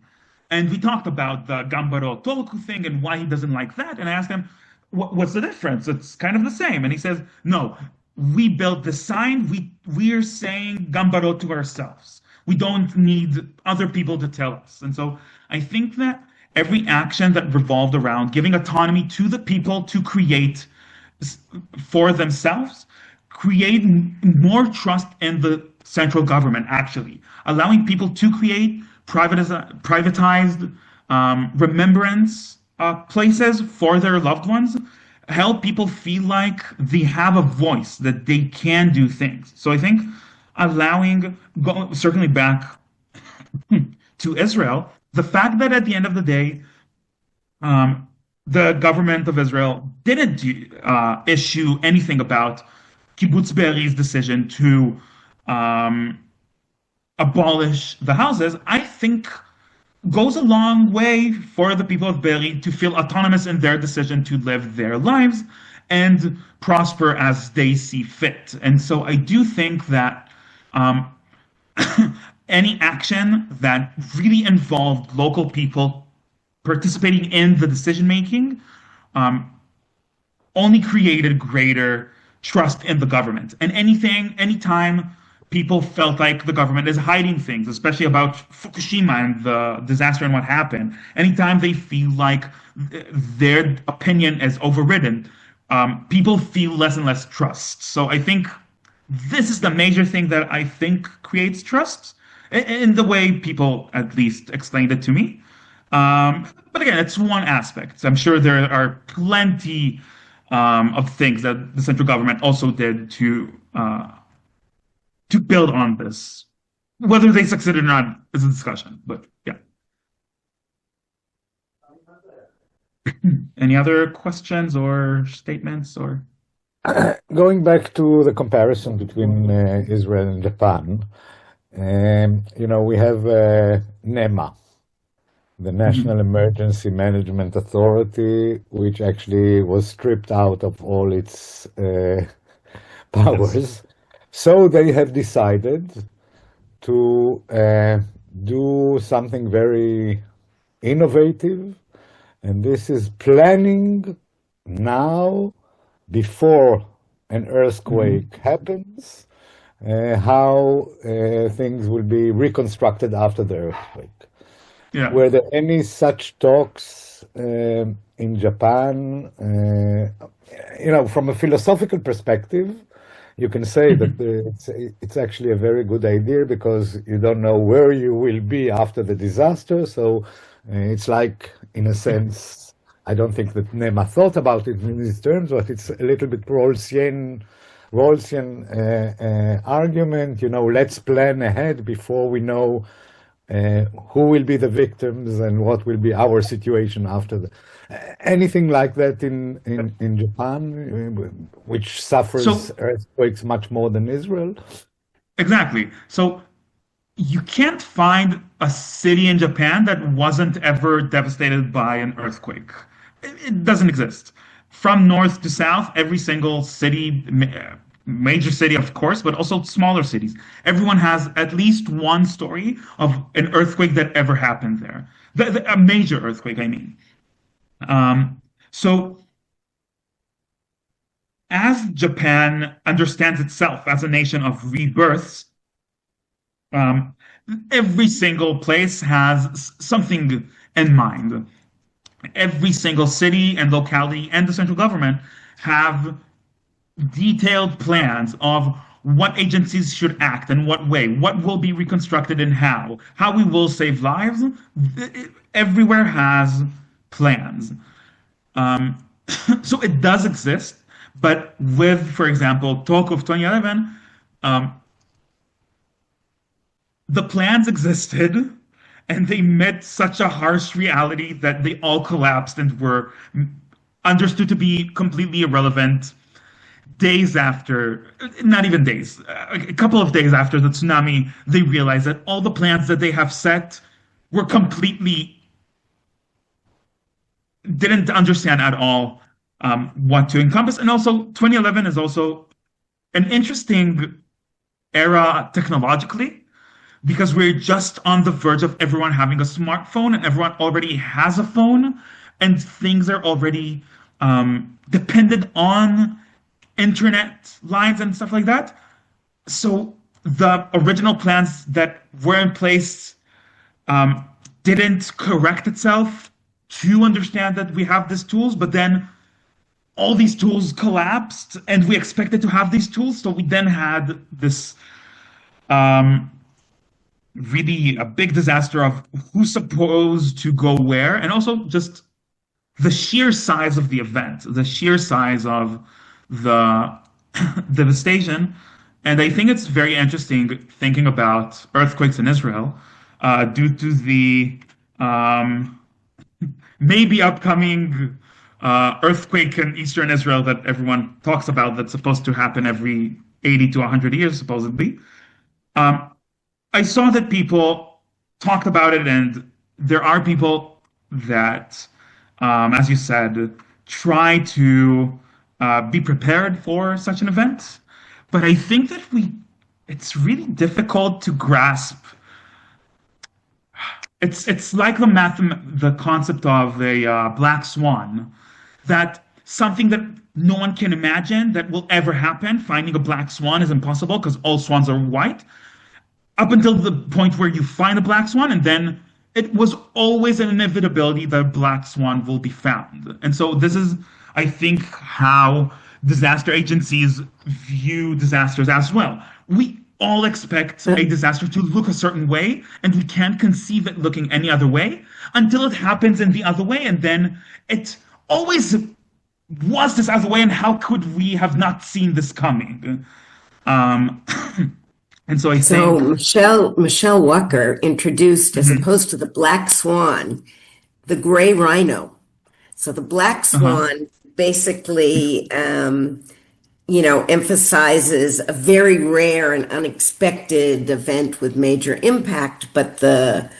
And we talked about the Gambaro Tohoku thing and why he doesn't like that. And I asked him, what's the difference? It's kind of the same. And he says, no, we built the sign. We're saying Gambaro to ourselves. We don't need other people to tell us. And so I think that every action that revolved around giving autonomy to the people to create for themselves create more trust in the central government, actually, allowing people to create privatized remembrance places for their loved ones, help people feel like they have a voice, that they can do things. So I think circling back to Israel, the fact that at the end of the day, the government of Israel didn't issue anything about Kibbutz Be'eri's decision to abolish the houses, I think goes a long way for the people of Be'eri to feel autonomous in their decision to live their lives and prosper as they see fit. And so I do think that any action that really involved local people participating in the decision making only created greater trust in the government. And anytime people felt like the government is hiding things, especially about Fukushima and the disaster and what happened, anytime they feel like their opinion is overridden, people feel less and less trust. So I think this is the major thing that I think creates trust in the way people at least explained it to me. But again, it's one aspect. I'm sure there are plenty of things that the central government also did to build on this. Whether they succeeded or not is a discussion, but yeah. Any other questions or statements or? Going back to the comparison between Israel and Japan, we have NEMA, the National Emergency Management Authority, which actually was stripped out of all its powers. Yes. So they have decided to do something very innovative, and this is planning now, before an earthquake happens, how things will be reconstructed after the earthquake. Yeah. Were there any such talks in Japan? From a philosophical perspective, you can say that it's actually a very good idea because you don't know where you will be after the disaster. So it's like, in a sense, I don't think that NEMA thought about it in these terms, but it's a little bit Rawlsian argument. Let's plan ahead before we know who will be the victims and what will be our situation after anything like that in Japan, which suffers earthquakes much more than Israel. Exactly. So you can't find a city in Japan that wasn't ever devastated by an earthquake. It doesn't exist. From north to south, every single city, major city, of course, but also smaller cities. Everyone has at least one story of an earthquake that ever happened there. A major earthquake, I mean. So as Japan understands itself as a nation of rebirths, every single place has something in mind. Every single city and locality and the central government have detailed plans of what agencies should act in what way, what will be reconstructed and how we will save lives. Everywhere has plans. So it does exist, but with, for example, talk of 2011, the plans existed and they met such a harsh reality that they all collapsed and were understood to be completely irrelevant days after, not even days, a couple of days after the tsunami. They realized that all the plans that they have set were completely, didn't understand at all what to encompass. And also 2011 is also an interesting era technologically, because we're just on the verge of everyone having a smartphone and everyone already has a phone and things are already dependent on internet lines and stuff like that. So the original plans that were in place didn't correct itself to understand that we have these tools, but then all these tools collapsed and we expected to have these tools. So we then had this really a big disaster of who's supposed to go where, and also just the sheer size of the event, the sheer size of the devastation. And I think it's very interesting thinking about earthquakes in Israel due to the maybe upcoming earthquake in eastern Israel that everyone talks about that's supposed to happen every 80 to 100 years, supposedly. I saw that people talked about it, and there are people that, as you said, try to be prepared for such an event. But I think that it's really difficult to grasp. It's like the concept of a black swan, that something that no one can imagine that will ever happen. Finding a black swan is impossible because all swans are white, up until the point where you find a black swan, and then it was always an inevitability that a black swan will be found. And so this is, I think, how disaster agencies view disasters as well. We all expect a disaster to look a certain way, and we can't conceive it looking any other way until it happens in the other way, and then it always was this out of the way, and how could we have not seen this coming? Um, and so I So think, Michelle Walker introduced, as mhm, opposed to the black swan, the gray rhino. So the black uh-huh, swan basically, emphasizes a very rare and unexpected event with major impact, but the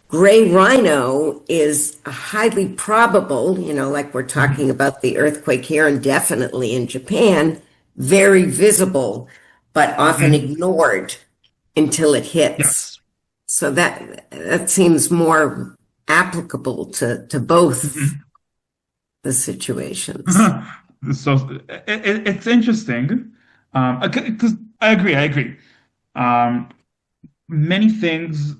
gray rhino is highly probable, like we're talking mhm, about the earthquake here and definitely in Japan, very visible, but often mhm, ignored until it hits. yes. So that seems more applicable to both Mhm. the situations. So it's interesting, because I agree. Um, Many things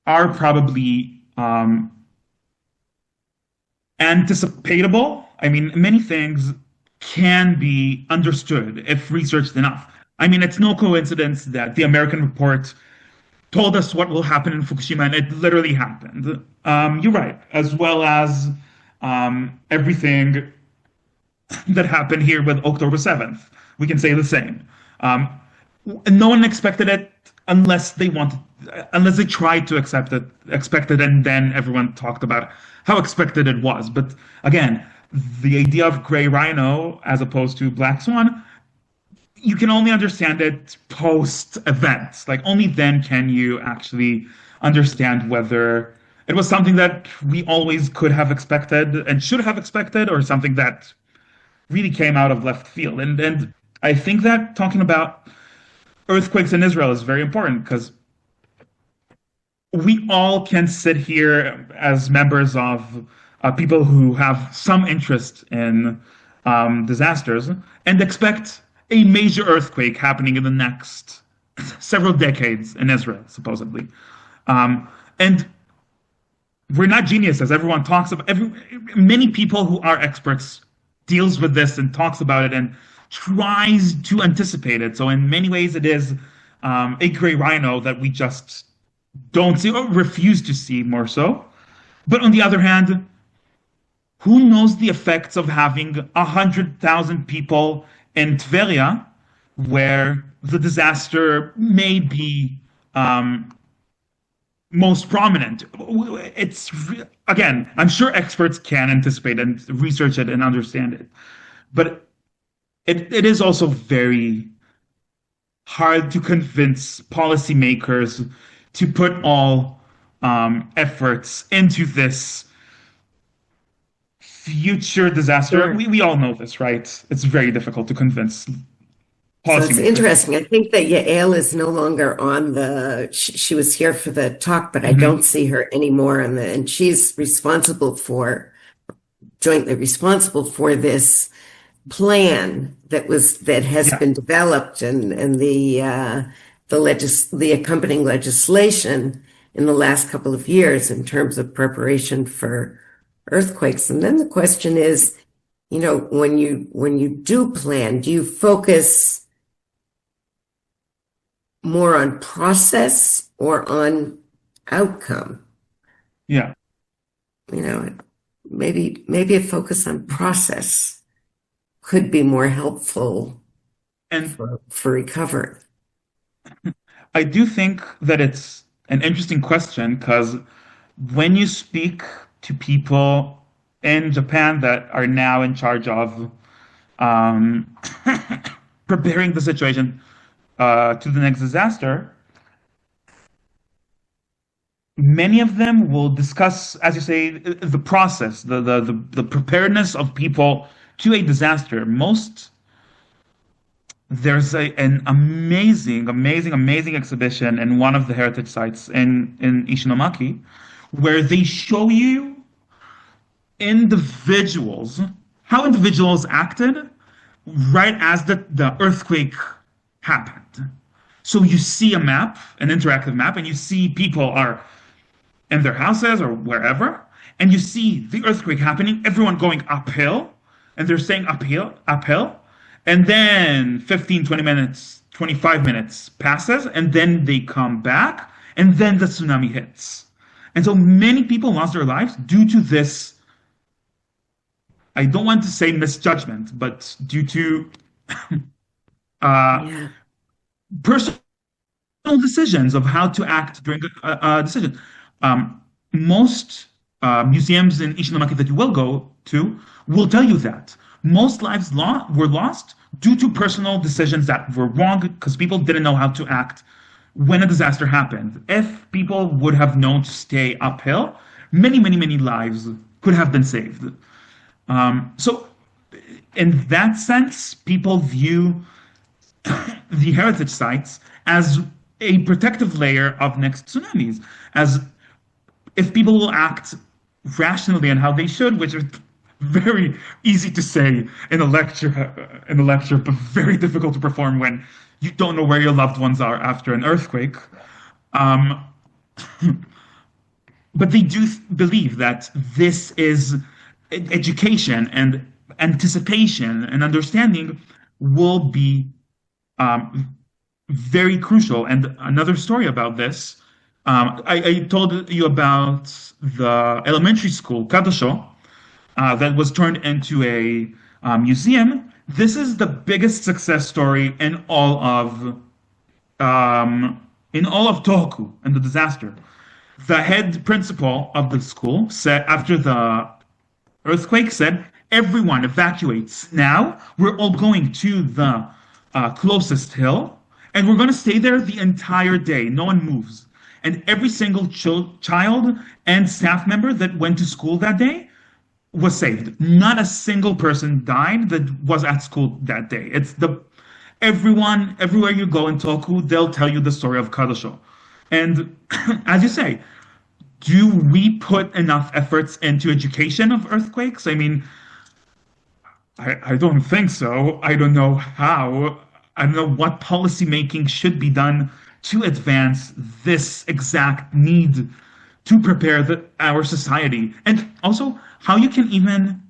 are probably anticipatable. I mean, many things can be understood if researched enough. I mean, it's no coincidence that the American report told us what will happen in Fukushima, and it literally happened. You're right, as well as everything that happened here with October 7th. We can say the same. Um, no one expected it unless they wanted, unless they tried to expect it, and then everyone talked about how expected it was. But again, the idea of gray rhino as opposed to black swan, you can only understand it post event. Like only then can you actually understand whether it was something that we always could have expected and should have expected, or something that really came out of left field. And I think that talking about earthquakes in Israel is very important because we all can sit here as members of people who have some interest in disasters and expect a major earthquake happening in the next several decades in Israel, supposedly. And we're not geniuses. Everyone talks about many people who are experts deals with this and talks about it and tries to anticipate it. So in many ways, it is a gray rhino that we just don't see or refuse to see more so. But on the other hand, who knows the effects of having 100,000 people in Tveria, where the disaster may be most prominent? It's again, I'm sure experts can anticipate and research it and understand it, but it is also very hard to convince policymakers to put all efforts into this future disaster. Sure. We all know this, right? It's very difficult to convince So it's policymakers. interesting. I think that Yael is no longer on she was here for the talk, but I don't Mhm. see her anymore and she's jointly responsible for this plan that has Yeah. been developed and the accompanying legislation in the last couple of years in terms of preparation for earthquakes. And then the question is, when you do plan, do you focus more on process or on outcome? Yeah. You know, maybe a focus on process could be more helpful And for recovery. I do think that it's an interesting question because when you speak to people in Japan that are now in charge of um, preparing the situation to the next disaster, many of them will discuss, as you say, the process, the preparedness of people to a disaster. There's an amazing exhibition in one of the heritage sites in Ishinomaki, where they show you individuals, how individuals acted right as the earthquake happened. So you see a map, an interactive map, and you see people are in their houses or wherever, and you see the earthquake happening, everyone going uphill, and they're saying uphill, and then 15, 20 minutes, 25 minutes passes, and then they come back, and then the tsunami hits. And so many people lost their lives due to this I don't want to say misjudgment, but due to Yeah. personal decisions of how to act during a decision. Um, most museums in Ishinomaki that you will go to will tell you that most lives were lost due to personal decisions that were wrong because people didn't know how to act when a disaster happened. If people would have known to stay uphill, many, many, many lives could have been saved. So, in that sense, people view the heritage sites as a protective layer of next tsunamis, as if people will act rationally and how they should, which is very easy to say in a lecture, but very difficult to perform when you don't know where your loved ones are after an earthquake. Um, but they do believe that this is education and anticipation and understanding will be very crucial. And another story about this, I told you about the elementary school, Kadosho, that was turned into a museum. This is the biggest success story in all of Tohoku and the disaster. The head principal of the school said after the earthquake said, everyone evacuates now. We're all going to the closest hill, and we're going to stay there the entire day. No one moves. And every single child and staff member that went to school that day was saved. Not a single person died that was at school that day. It's everyone, everywhere you go in Toku, they'll tell you the story of Kadosho. And as you say, do we put enough efforts into education of earthquakes? I mean, I don't think so. I don't know how. I don't know what policy making should be done to advance this exact need to prepare our society. And also how you can even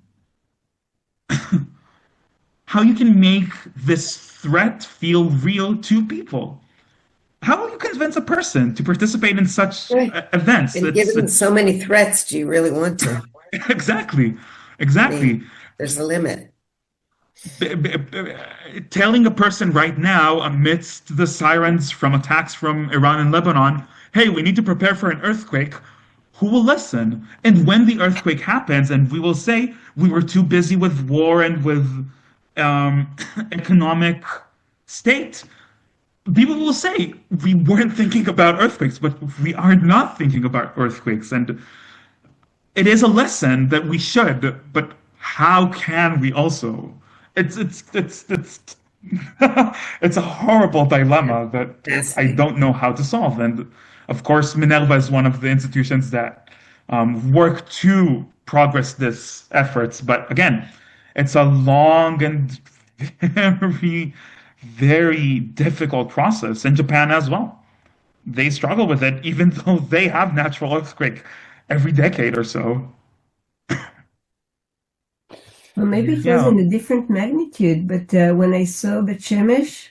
how you can make this threat feel real to people. How will you convince a person to participate in such Right. events? And given so many threats, do you really want to? Exactly. I mean, there's a limit. Telling a person right now, amidst the sirens from attacks from Iran and Lebanon, hey, we need to prepare for an earthquake, who will listen? And when the earthquake happens, and we will say we were too busy with war and with economic state, people will say we weren't thinking about earthquakes, but we are not thinking about earthquakes. And it is a lesson that we should, but how can we also? It's it's a horrible dilemma that I don't know how to solve. And of course, Minerva is one of the institutions that work to progress this efforts. But again, it's a long and very, very difficult process in Japan as well. They struggle with it, even though they have natural earthquake every decade or so. Well, maybe it was Yeah. in a different magnitude, but when I saw Bet Shemesh,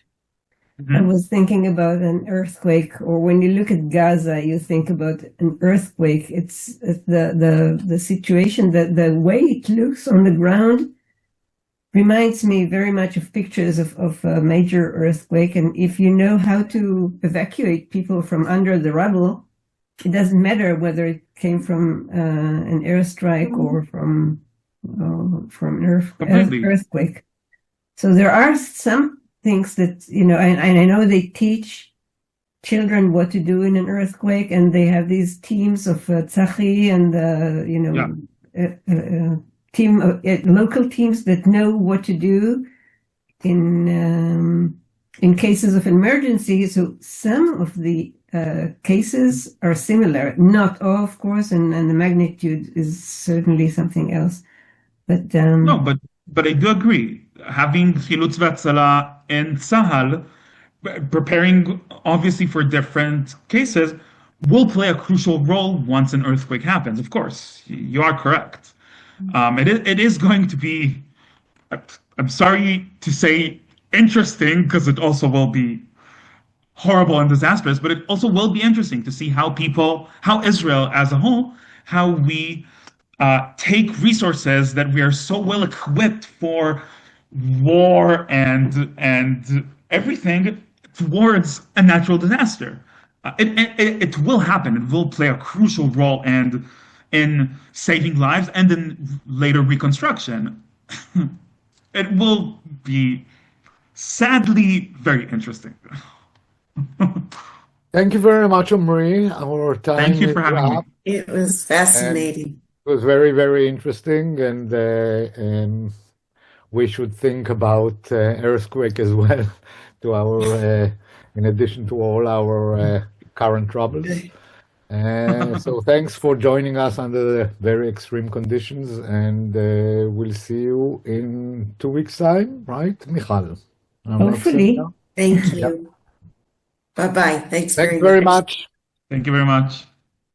I was thinking about an earthquake, or when you look at Gaza, you think about an earthquake. It's the situation, the way it looks on the ground reminds me very much of pictures of a major earthquake. And if you know how to evacuate people from under the rubble, it doesn't matter whether it came from an airstrike or from an Completely. earthquake. So there are some things that, and I know they teach children what to do in an earthquake, and they have these teams of Tzachi and, local teams that know what to do in cases of emergency. So some of the cases are similar, not all, of course, and the magnitude is certainly something else. But No, but I do agree. Having Chilutz Vatzala and Sahal preparing obviously for different cases will play a crucial role once an earthquake happens. Of course, you are correct. It is going to be, I'm sorry to say, interesting because it also will be horrible and disastrous, but it also will be interesting to see how Israel as a whole, how we take resources that we are so well equipped for war and everything towards a natural disaster. It will happen. It will play a crucial role and in saving lives and in later reconstruction. It will be sadly very interesting. Thank you very much, Omree. Our time Thank you is for having me. up. It was fascinating. It was very, very interesting, and we should think about earthquake as well, to our in addition to all our current troubles. So thanks for joining us under very extreme conditions, and we'll see you in 2 weeks' time, right, Michal? Hopefully. Thank you. Bye-bye. Thanks Thanks very much. Thank you very much.